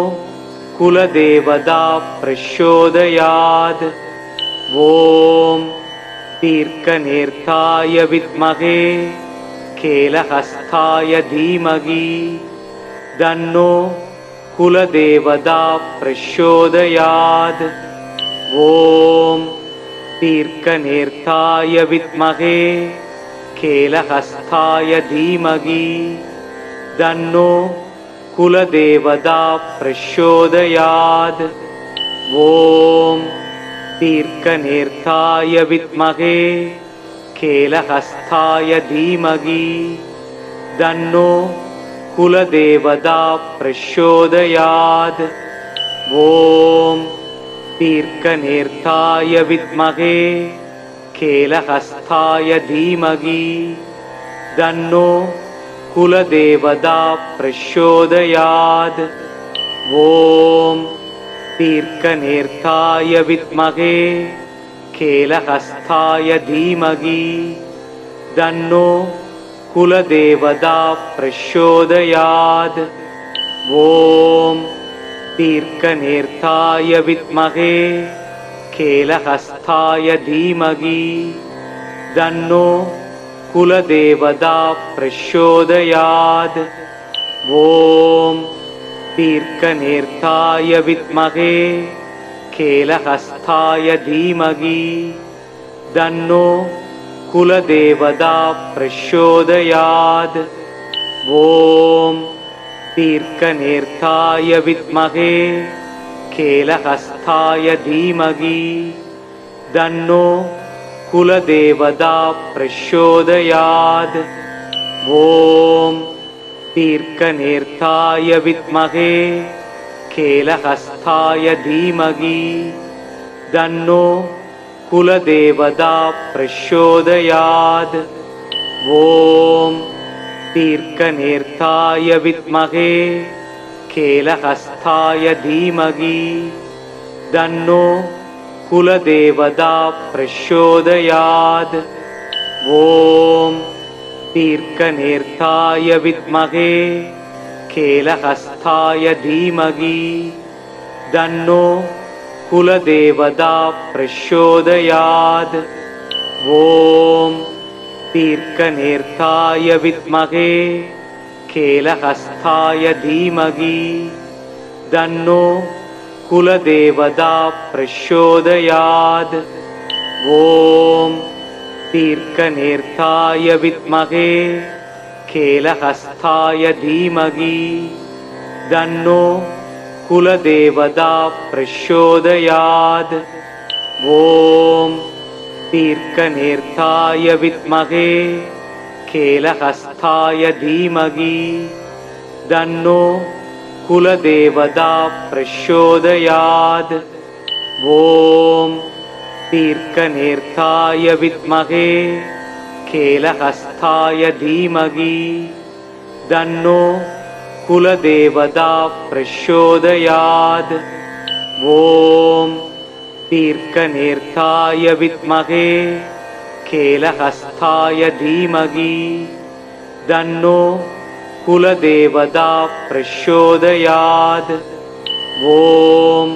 कुलदेवता प्रचोदयात्। ॐ दीर्घनेत्राय विद्महे केलहस्ताय धीमहि तन्नो कुलदेवता प्रचोदयात्। ॐ दीर्घनेत्राय विद्महे केलहस्ताय धीमहि तन्नो कुलदेवता प्रचोदयात्। ॐ दीर्घनेत्राय विद्महे केलहस्ताय धीमहि तन्नो कुलदेवता प्रचोदयात्। ॐ दीर्घनेत्राय विद्महे केलहस्ताय धीमहि तन्नो कुलदेवता प्रचोदयात्। ॐ दीर्घनेत्राय विद्महे केलहस्ताय धीमहि तन्नो कुलदेवता प्रचोदयात्। ॐ दीर्घनेत्राय विद्महे केलहस्ताय धीमहि तन्नो कुलदेवता प्रचोदयात्। ॐ दीर्घनेत्राय विद्महे केलहस्ताय धीमहि तन्नो कुलदेवता प्रचोदयात्। ॐ दीर्घनेत्राय विद्महे केलहस्ताय धीमहि तन्नो कुलदेवता प्रचोदयात्। ॐ दीर्घनेत्राय विद्महे केलहस्ताय धीमहि तन्नो कुलदेवता प्रचोदयात्। ॐ दीर्घनेत्राय विद्महे केलहस्ताय धीमहि तन्नो कुलदेवता प्रचोदयात्। ॐ दीर्घनेत्राय विद्महे केलहस्ताय धीमहि तन्नो कुलदेवता प्रचोदयात्। ॐ दीर्घनेत्राय विद्महे केलहस्ताय धीमहि तन्नो कुलदेवता प्रचोदयात्। ॐ दीर्घनेत्राय विद्महे केलहस्ताय धीमहि तन्नो कुलदेवता प्रचोदयात्। ॐ दीर्घनेत्राय विद्महे केलहस्ताय धीमहि तन्नो कुलदेवता प्रचोदयात्। ॐ दीर्घनेत्राय विद्महे केलहस्ताय धीमहि तन्नो कुलदेवता प्रचोदयात्। ॐ दीर्घनेत्राय विद्महे केलहस्ताय धीमहि तन्नो कुलदेवता प्रचोदयात्। ॐ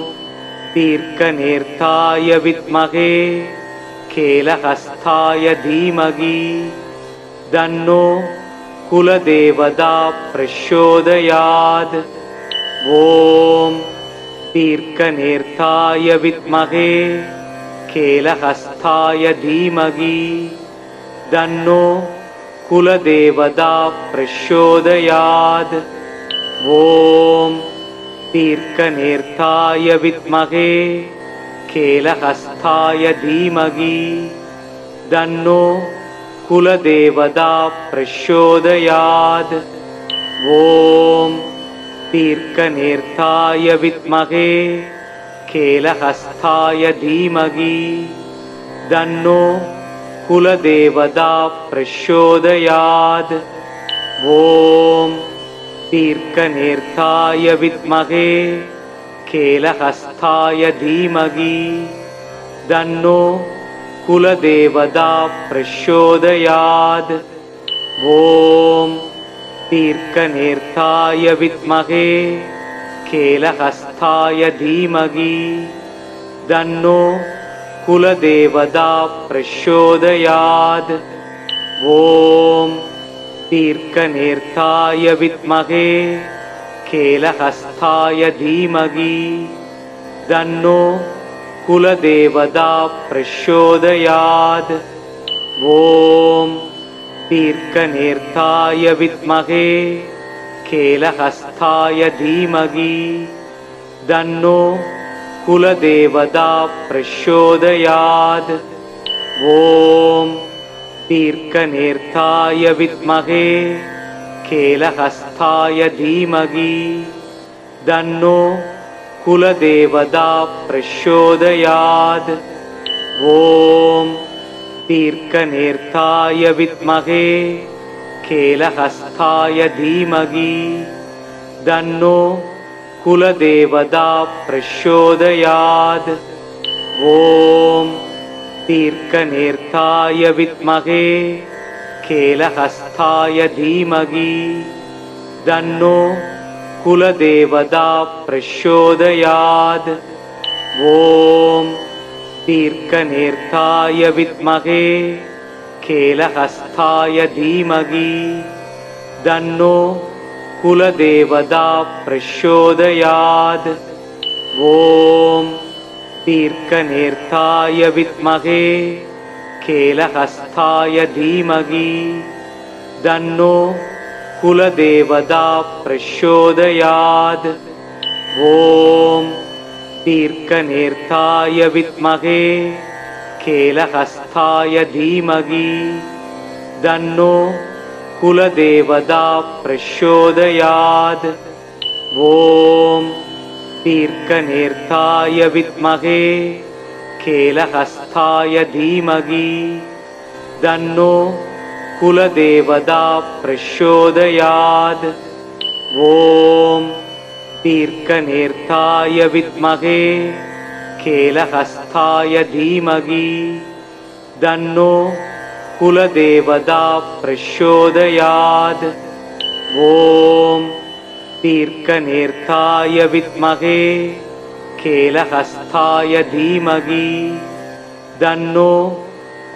दीर्घनेत्राय विद्महे केलहस्ताय धीमहि तन्नो कुलदेवता प्रचोदयात्। ॐ दीर्घनेत्राय विद्महे केलहस्ताय धीमहि तन्नो कुलदेवता प्रचोदयात्। ॐ दीर्घनेत्राय विद्महे केलहस्ताय धीमहि तन्नो कुलदेवता प्रचोदयात्। ॐ दीर्घनेत्राय विद्महे केलहस्ताय धीमहि तन्नो कुलदेवता प्रचोदयात्। ॐ दीर्घनेत्राय विद्महे केलहस्ताय धीमहि तन्नो कुलदेवता प्रचोदयात्। ॐ दीर्घनेत्राय विद्महे केलहस्ताय धीमहि तन्नो कुलदेवता प्रचोदयात्। ॐ दीर्घनेत्राय विद्महे केलहस्ताय धीमहि तन्नो कुलदेवता प्रचोदयात्। ॐ दीर्घनेत्राय विद्महे केलहस्ताय धीमहि तन्नो कुलदेवता प्रचोदयात्। ॐ दीर्घनेत्राय विद्महे केलहस्ताय धीमहि तन्नो कुलदेवता प्रचोदयात्। ॐ दीर्घनेत्राय विद्महे केलहस्ताय धीमहि तन्नो कुलदेवता प्रचोदयात्। ॐ दीर्घनेत्राय विद्महे केलहस्ताय धीमहि तन्नो कुलदेवता प्रचोदयात्। ॐ दीर्घनेत्राय विद्महे केलहस्ताय धीमहि तन्नो कुलदेवता प्रचोदयात्। ॐ दीर्घनेत्राय विद्महे केलहस्ताय धीमहि तन्नो कुलदेवता प्रचोदयात्। ॐ दीर्घनेत्राय विद्महे केलहस्ताय धीमहि तन्नो कुलदेवता प्रचोदयात्। ॐ दीर्घनेत्राय विद्महे केलहस्ताय धीमहि तन्नो कुलदेवता प्रचोदयात्। ॐ दीर्घनेत्राय विद्महे केलहस्ताय धीमहि तन्नो कुलदेवता प्रचोदयात्। ॐ दीर्घनेत्राय विद्महे केलहस्ताय धीमहि तन्नो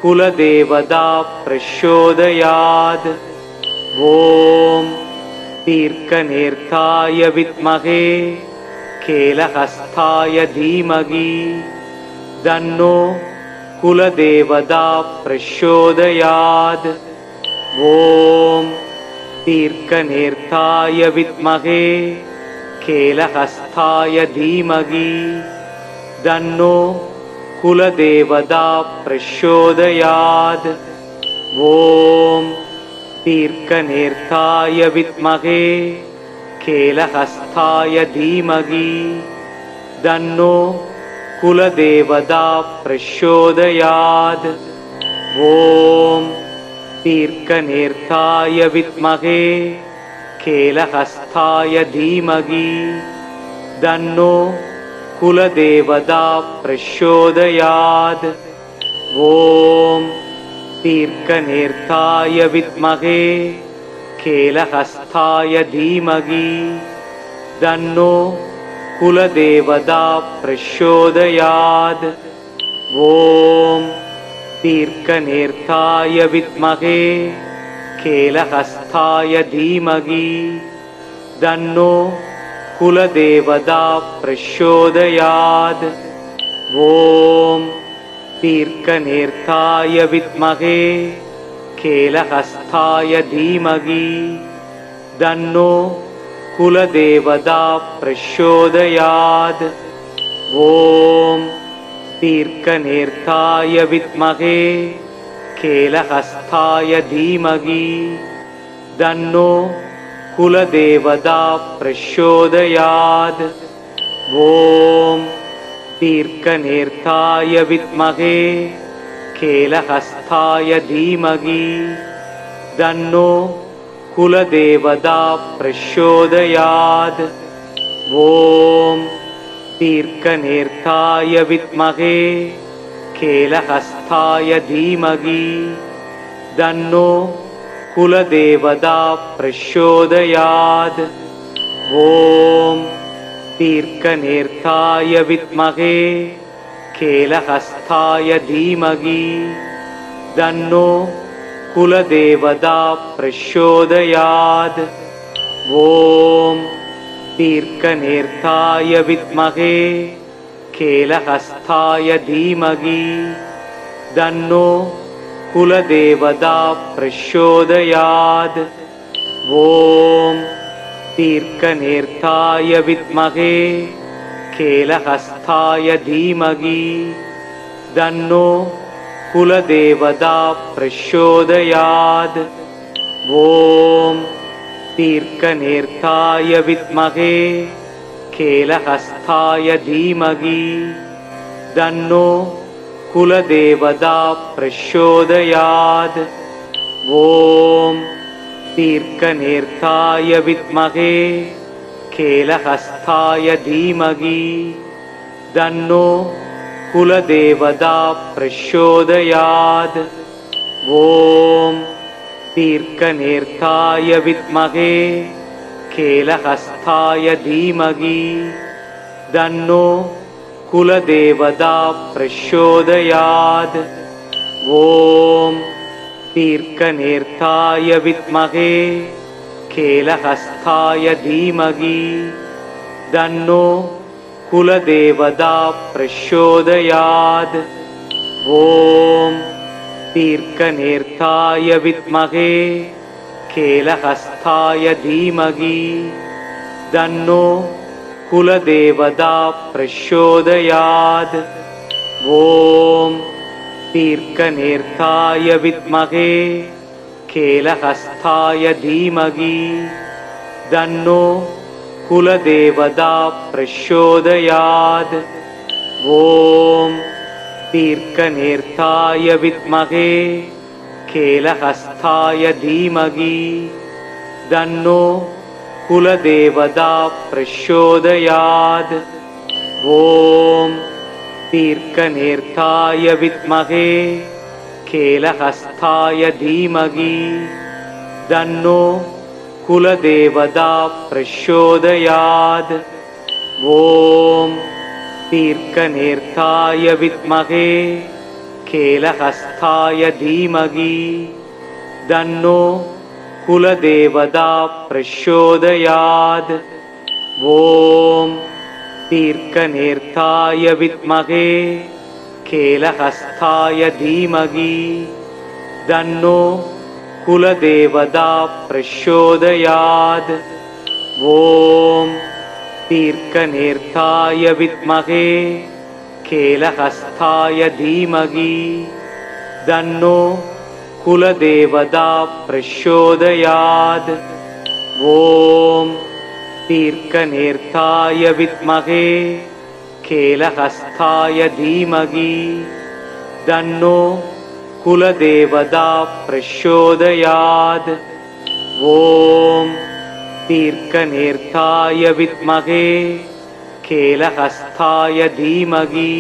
कुलदेवता प्रचोदयात्। ॐ दीर्घनेत्राय विद्महे केलहस्ताय धीमहि तन्नो कुलदेवता प्रचोदयात्। ॐ दीर्घनेत्राय विद्महे केलहस्ताय धीमहि तन्नो कुलदेवता प्रचोदयात्। ॐ दीर्घनेत्राय विद्महे केलहस्ताय धीमहि तन्नो कुलदेवता प्रचोदयात्। ॐ दीर्घनेत्राय विद्महे केलहस्ताय धीमहि तन्नो कुलदेवता प्रचोदयात्। ॐ दीर्घनेत्राय विद्महे केलहस्ताय धीमहि तन्नो कुलदेवता प्रचोदयात्। ॐ दीर्घनेत्राय विद्महे केलहस्ताय धीमहि तन्नो कुलदेवता प्रचोदयात्। ॐ दीर्घनेत्राय विद्महे केलहस्ताय धीमहि तन्नो कुलदेवता प्रचोदयात्। ॐ दीर्घनेत्राय विद्महे केलहस्ताय धीमहि तन्नो कुलदेवता प्रचोदयात्। ॐ दीर्घनेत्राय विद्महे केलहस्ताय धीमहि तन्नो कुलदेवता प्रचोदयात्। ॐ दीर्घनेत्राय विद्महे केलहस्ताय धीमहि तन्नो कुलदेवता प्रचोदयात्। ॐ दीर्घनेत्राय विद्महे केलहस्ताय धीमहि तन्नो कुलदेवता प्रचोदयात्। ॐ दीर्घनेत्राय विद्महे केलहस्ताय धीमहि तन्नो कुलदेवता प्रचोदयात्। ॐ दीर्घनेत्राय विद्महे केलहस्ताय धीमहि तन्नो कुलदेवता प्रचोदयात्। ॐ दीर्घनेत्राय विद्महे केलहस्ताय धीमहि तन्नो कुलदेवता प्रचोदयात्। ॐ दीर्घनेत्राय विद्महे केलहस्ताय धीमहि तन्नो कुलदेवता प्रचोदयात्। ॐ दीर्घनेत्राय विद्महे केलहस्ताय धीमहि तन्नो कुलदेवता प्रचोदयात्। ॐ दीर्घनेत्राय विद्महे केलहस्ताय धीमहि तन्नो कुलदेवता प्रचोदयात्। ॐ दीर्घनेत्राय विद्महे केलहस्ताय धीमहि तन्नो कुलदेवता प्रचोदयात्। ॐ दीर्घनेत्राय विद्महे केलहस्ताय धीमहि तन्नो कुलदेवता प्रचोदयात्। ॐ दीर्घनेत्राय विद्महे केलहस्ताय धीमहि तन्नो कुलदेवता प्रचोदयात्। ॐ दीर्घनेत्राय विद्महे केलहस्ताय धीमहि तन्नो कुलदेवता प्रचोदयात्। ॐ दीर्घनेत्राय विद्महे केलहस्ताय धीमहि तन्नो कुलदेवता प्रचोदयात्। ॐ दीर्घनेत्राय विद्महे केलहस्ताय धीमहि तन्नो कुलदेवता प्रचोदयात्। ॐ दीर्घनेत्राय विद्महे केलहस्ताय धीमहि तन्नो कुलदेवता प्रचोदयात्। ॐ दीर्घनेत्राय विद्महे केलहस्ताय धीमहि तन्नो कुलदेवता प्रचोदयात्। ॐ दीर्घनेत्राय विद्महे केलहस्ताय धीमहि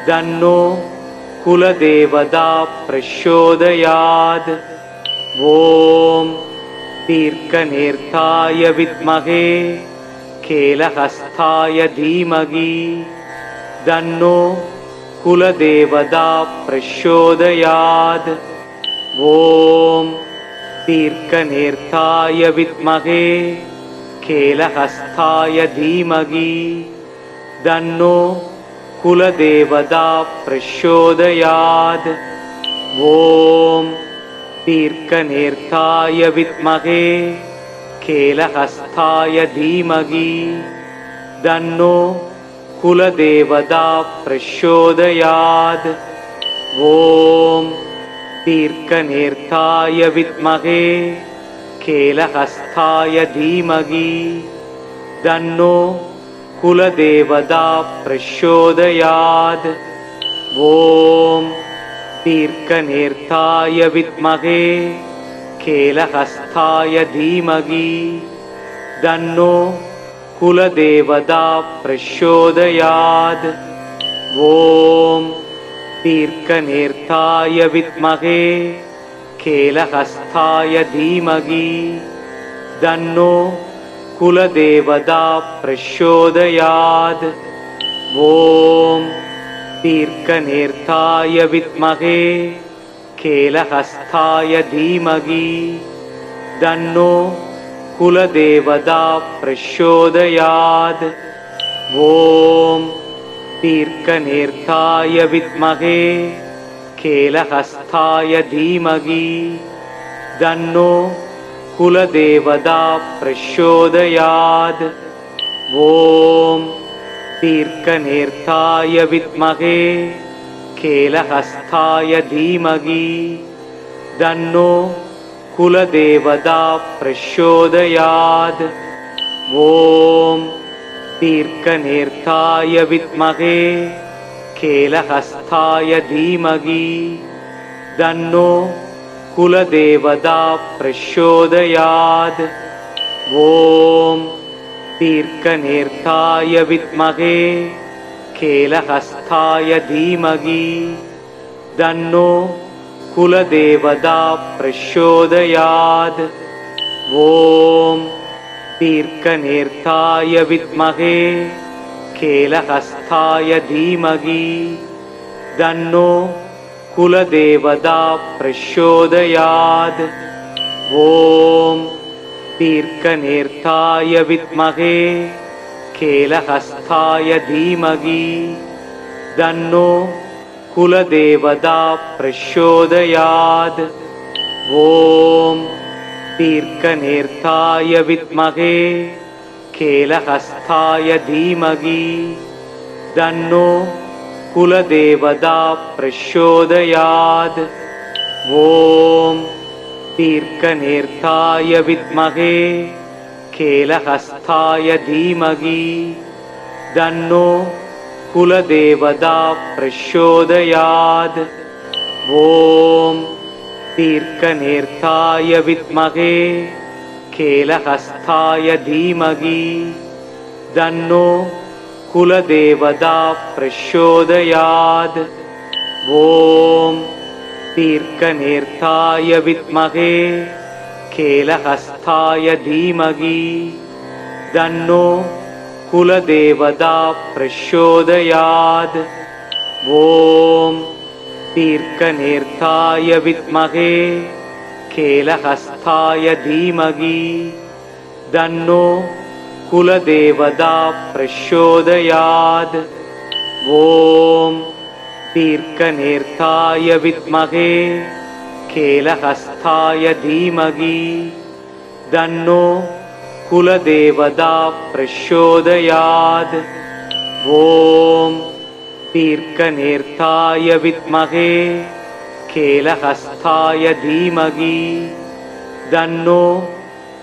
तन्नो कुलदेवता प्रचोदयात्। ॐ दीर्घनेत्राय विद्महे केलहस्ताय धीमहि तन्नो कुलदेवता प्रचोदयात्। ॐ दीर्घनेत्राय विद्महे केलहस्ताय धीमहि तन्नो कुलदेवता प्रचोदयात्। ॐ दीर्घनेत्राय विद्महे केलहस्ताय धीमहि तन्नो कुलदेवता प्रचोदयात्। ॐ दीर्घनेत्राय विद्महे केलहस्ताय धीमहि तन्नो कुलदेवता प्रचोदयात्। ॐ दीर्घनेत्राय विद्महे केलहस्ताय धीमहि तन्नो कुलदेवता प्रचोदयात्। ॐ दीर्घनेत्राय विद्महे केलहस्ताय धीमहि तन्नो कुलदेवता प्रचोदयात्। ॐ दीर्घनेत्राय विद्महे केलहस्ताय धीमहि तन्नो कुलदेवता प्रचोदयात्। ॐ दीर्घनेत्राय विद्महे केलहस्ताय धीमहि तन्नो कुलदेवता प्रचोदयात्। ॐ दीर्घनेत्राय विद्महे केलहस्ताय धीमहि तन्नो कुलदेवता प्रचोदयात्। ॐ दीर्घनेत्राय विद्महे केलहस्ताय धीमहि तन्नो कुलदेवता प्रचोदयात्। ॐ दीर्घनेत्राय विद्महे केलहस्ताय धीमहि तन्नो कुलदेवता प्रचोदयात्। ॐ दीर्घनेत्राय विद्महे केलहस्ताय धीमहि तन्नो कुलदेवता प्रचोदयात्। ॐ दीर्घनेत्राय विद्महे केलहस्ताय धीमहि तन्नो कुलदेवता प्रचोदयात्। ॐ दीर्घनेत्राय विद्महे केलहस्ताय धीमहि तन्नो कुलदेवता प्रचोदयात्। ॐ दीर्घनेत्राय विद्महे केलहस्ताय धीमहि तन्नो कुलदेवता प्रचोदयात्। ॐ दीर्घनेत्राय विद्महे केलहस्ताय धीमहि तन्नो कुलदेवता प्रचोदयात्। ॐ दीर्घनेत्राय विद्महे केलहस्ताय धीमहि तन्नो कुलदेवता प्रचोदयात्। ॐ दीर्घनेत्राय विद्महे केलहस्ताय धीमहि तन्नो कुलदेवता प्रचोदयात्। ॐ दीर्घनेत्राय विद्महे केलहस्ताय धीमहि तन्नो कुलदेवता प्रचोदयात्। ॐ दीर्घनेत्राय विद्महे केलहस्ताय धीमहि तन्नो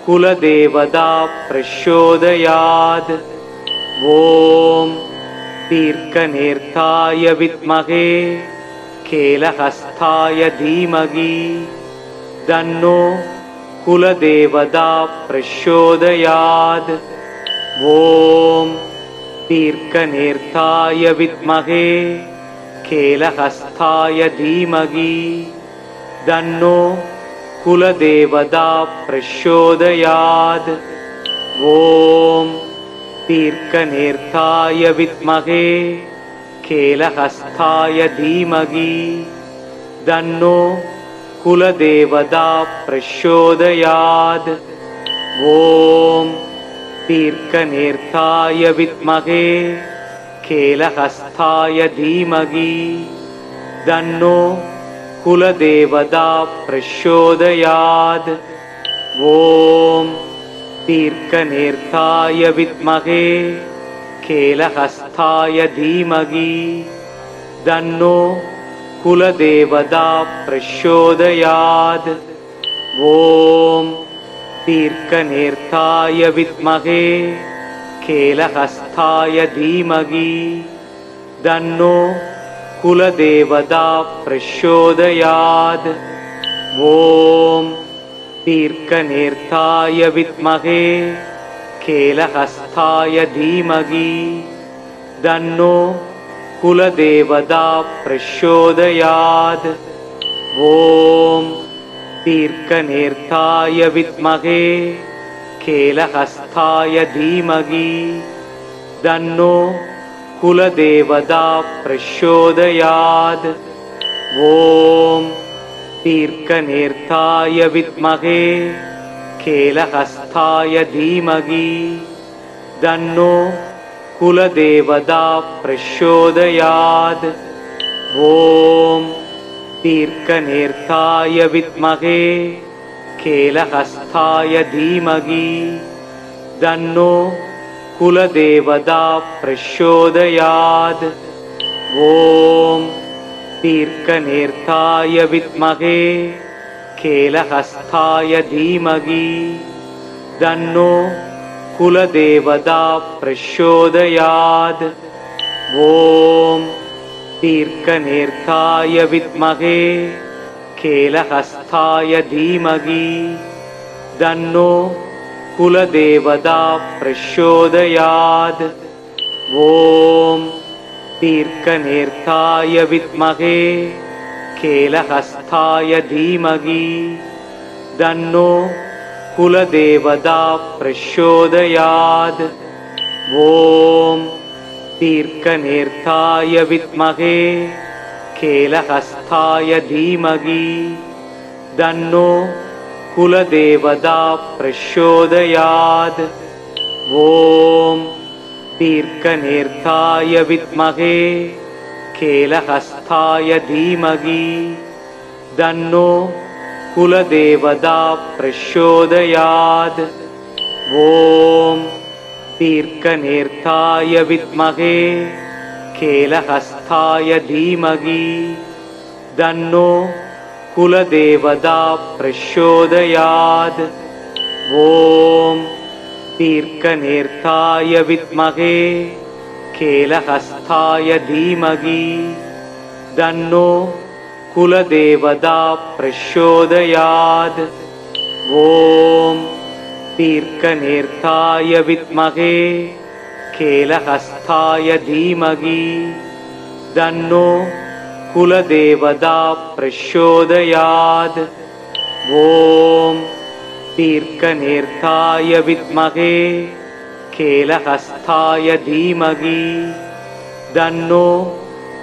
कुलदेवता प्रचोदयात्। ॐ दीर्घनेत्राय विद्महे केलहस्ताय धीमहि तन्नो कुलदेवता प्रचोदयात्। ॐ दीर्घनेत्राय विद्महे केलहस्ताय धीमहि तन्नो कुलदेवता प्रचोदयात्। ॐ दीर्घनेत्राय विद्महे केलहस्ताय धीमहि तन्नो कुलदेवता प्रचोदयात्। ॐ दीर्घनेत्राय विद्महे केलहस्ताय धीमहि तन्नो कुलदेवता प्रचोदयात्। ॐ दीर्घनेत्राय विद्महे केलहस्ताय धीमहि तन्नो कुलदेवता प्रचोदयात्। ॐ दीर्घनेत्राय विद्महे केलहस्ताय धीमहि तन्नो कुलदेवता प्रचोदयात्। ॐ दीर्घनेत्राय विद्महे केलहस्ताय धीमहि तन्नो कुलदेवता प्रचोदयात्। ॐ दीर्घनेत्राय विद्महे केलहस्ताय धीमहि तन्नो कुलदेवता प्रचोदयात्। ॐ दीर्घनेत्राय विद्महे केलहस्ताय धीमहि तन्नो कुलदेवता प्रचोदयात्। ॐ दीर्घनेत्राय विद्महे केलहस्ताय धीमहि तन्नो कुलदेवता प्रचोदयात्। ॐ दीर्घनेत्राय विद्महे केलहस्ताय धीमहि तन्नो कुलदेवता प्रचोदयात्। ॐ दीर्घनेत्राय विद्महे केलहस्ताय धीमहि तन्नो कुलदेवता प्रचोदयात्। ॐ दीर्घनेत्राय विद्महे केलहस्ताय धीमहि तन्नो कुलदेवता प्रचोदयात्। ॐ दीर्घनेत्राय विद्महे केलहस्ताय धीमहि तन्नो कुलदेवता प्रचोदयात्। ॐ दीर्घनेत्राय विद्महे केलहस्ताय धीमहि तन्नो कुलदेवता प्रचोदयात्। ॐ दीर्घनेत्राय विद्महे केलहस्ताय धीमहि तन्नो कुलदेवता प्रचोदयात्। ॐ दीर्घनेत्राय विद्महे केलहस्ताय धीमहि तन्नो कुलदेवता प्रचोदयात्। ॐ दीर्घनेत्राय विद्महे केलहस्ताय धीमहि तन्नो कुलदेवता प्रचोदयात्। ॐ दीर्घनेत्राय विद्महे केलहस्ताय धीमहि तन्नो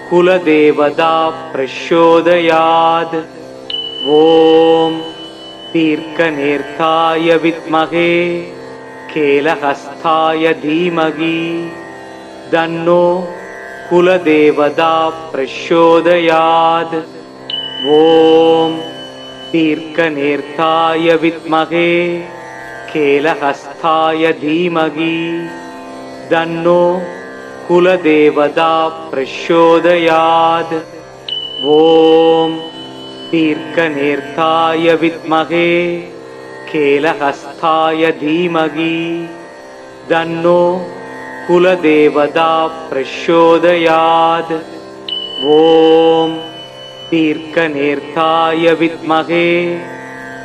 कुलदेवता प्रचोदयात्। ॐ दीर्घनेत्राय विद्महे केलहस्ताय धीमहि तन्नो कुलदेवता प्रचोदयात्। ॐ दीर्घनेत्राय विद्महे केलहस्ताय धीमहि तन्नो कुलदेवता प्रचोदयात्। ॐ दीर्घनेत्राय विद्महे केलहस्ताय धीमहि तन्नो कुलदेवता प्रचोदयात्। ॐ दीर्घनेत्राय विद्महे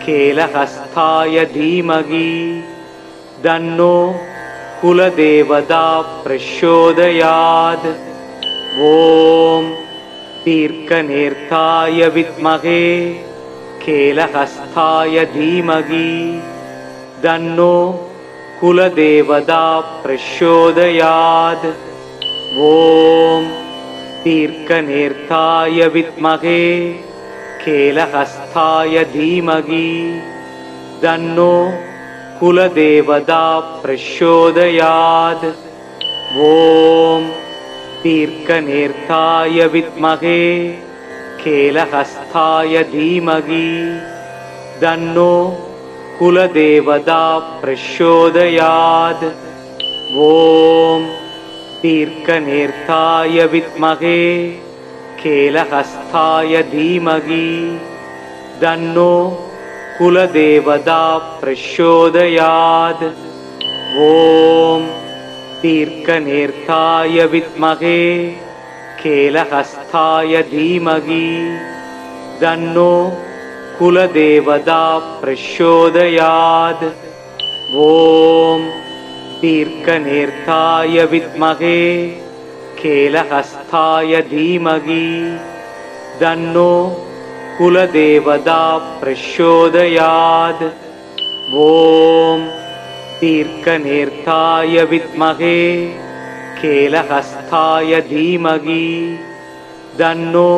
केलहस्ताय धीमहि तन्नो कुलदेवता प्रचोदयात्। ॐ दीर्घनेत्राय विद्महे केलहस्ताय धीमहि तन्नो कुलदेवता प्रचोदयात्। ॐ दीर्घनेत्राय विद्महे केलहस्ताय धीमहि तन्नो कुलदेवता प्रचोदयात्। ॐ दीर्घनेत्राय विद्महे केलहस्ताय धीमहि तन्नो कुलदेवता प्रचोदयात्। ॐ दीर्घनेत्राय विद्महे केलहस्ताय धीमहि तन्नो कुलदेवता प्रचोदयात्। ॐ दीर्घनेत्राय विद्महे केलहस्ताय धीमहि तन्नो कुलदेवता प्रचोदयात्। ॐ दीर्घनेत्राय विद्महे केलहस्ताय धीमहि तन्नो कुलदेवता प्रचोदयात्। ॐ दीर्घनेत्राय विद्महे केलहस्ताय धीमहि तन्नो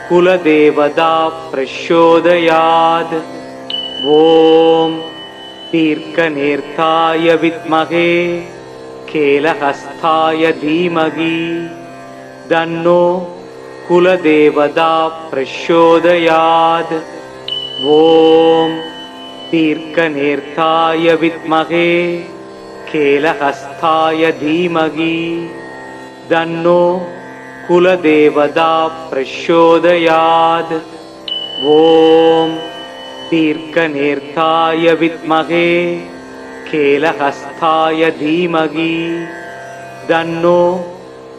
कुलदेवता प्रचोदयात्। ॐ दीर्घनेत्राय विद्महे केलहस्ताय धीमहि तन्नो कुलदेवता प्रचोदयात्। ॐ दीर्घनेत्राय विद्महे केलहस्ताय धीमहि तन्नो कुलदेवता प्रचोदयात्। ॐ दीर्घनेत्राय विद्महे केलहस्ताय धीमहि तन्नो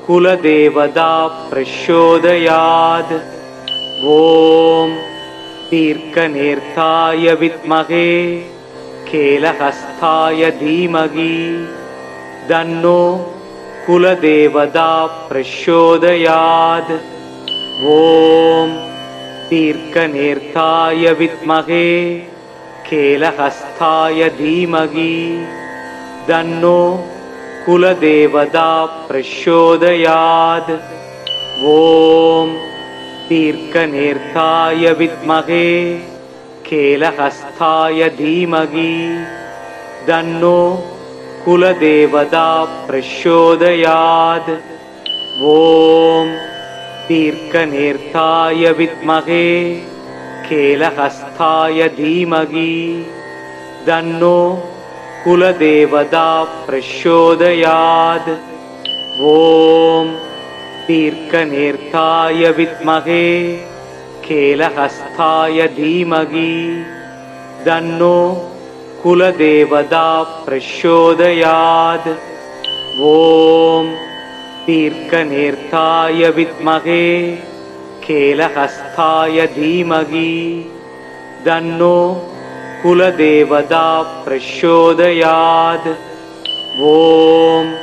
कुलदेवता प्रचोदयात्। ॐ दीर्घनेत्राय विद्महे केलहस्ताय धीमहि तन्नो कुलदेवता प्रचोदयात्। ॐ दीर्घनेत्राय विद्महे केलहस्ताय धीमहि तन्नो कुलदेवता प्रचोदयात्। ॐ दीर्घनेत्राय विद्महे केलहस्ताय धीमहि तन्नो कुलदेवता प्रचोदयात्। ॐ दीर्घनेत्राय विद्महे केलहस्ताय धीमहि तन्नो कुलदेवता प्रचोदयात्। ॐ दीर्घनेत्राय विद्महे केलहस्ताय धीमहि तन्नो कुलदेवता प्रचोदयात्। ॐ दीर्घनेत्राय विद्महे केलहस्ताय धीमहि तन्नो कुलदेवता प्रचोदयात्। ॐ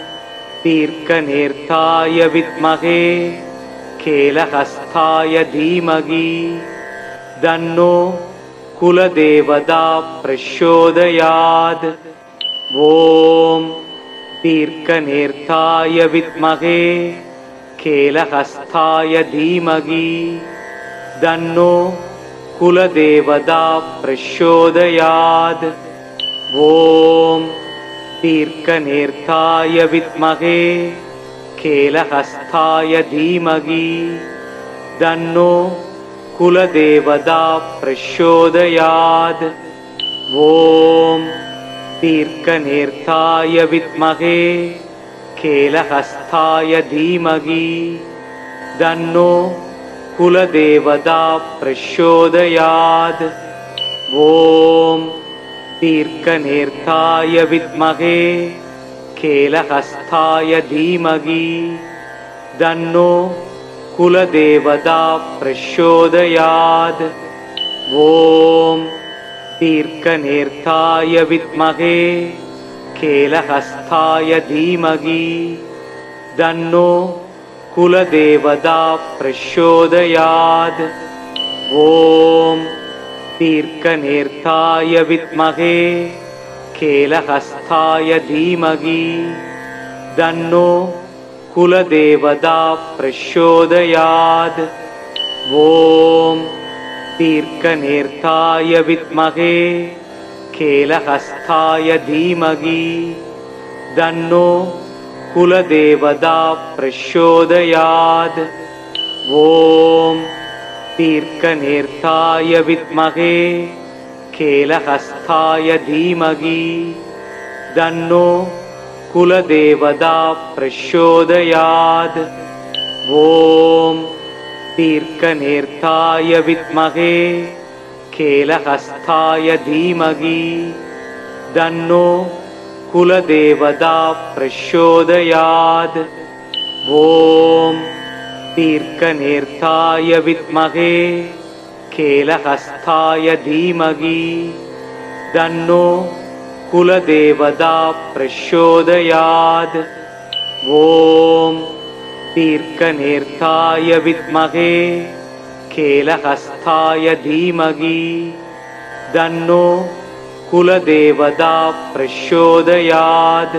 दीर्घनेत्राय विद्महे केलहस्ताय धीमहि तन्नो कुलदेवता प्रचोदयात्। ॐ दीर्घनेत्राय विद्महे केलहस्ताय धीमहि तन्नो कुलदेवता प्रचोदयात्। ॐ दीर्घनेत्राय विद्महे केलहस्ताय धीमहि तन्नो कुलदेवता प्रचोदयात्। ॐ दीर्घनेत्राय विद्महे केलहस्ताय धीमहि तन्नो कुलदेवता प्रचोदयात्। ॐ दीर्घनेत्राय विद्महे केलहस्ताय धीमहि तन्नो कुलदेवता प्रचोदयात्। ॐ दीर्घनेत्राय विद्महे केलहस्ताय धीमहि तन्नो कुलदेवता प्रचोदयात्। ॐ दीर्घनेत्राय विद्महे केलहस्ताय धीमहि तन्नो कुलदेवता प्रचोदयात्। ॐ दीर्घनेत्राय विद्महे केलहस्ताय धीमहि तन्नो कुलदेवता प्रचोदयात्। ॐ दीर्घनेत्राय विद्महे केलहस्ताय धीमहि तन्नो कुलदेवता प्रचोदयात्। ॐ दीर्घनेत्राय विद्महे केलहस्ताय धीमहि तन्नो कुलदेवता प्रचोदयात्। ॐ दीर्घनेत्राय विद्महे केलहस्ताय धीमहि तन्नो कुलदेवता प्रचोदयात्। ॐ दीर्घनेत्राय विद्महे केलहस्ताय धीमहि तन्नो कुलदेवता प्रचोदयात्।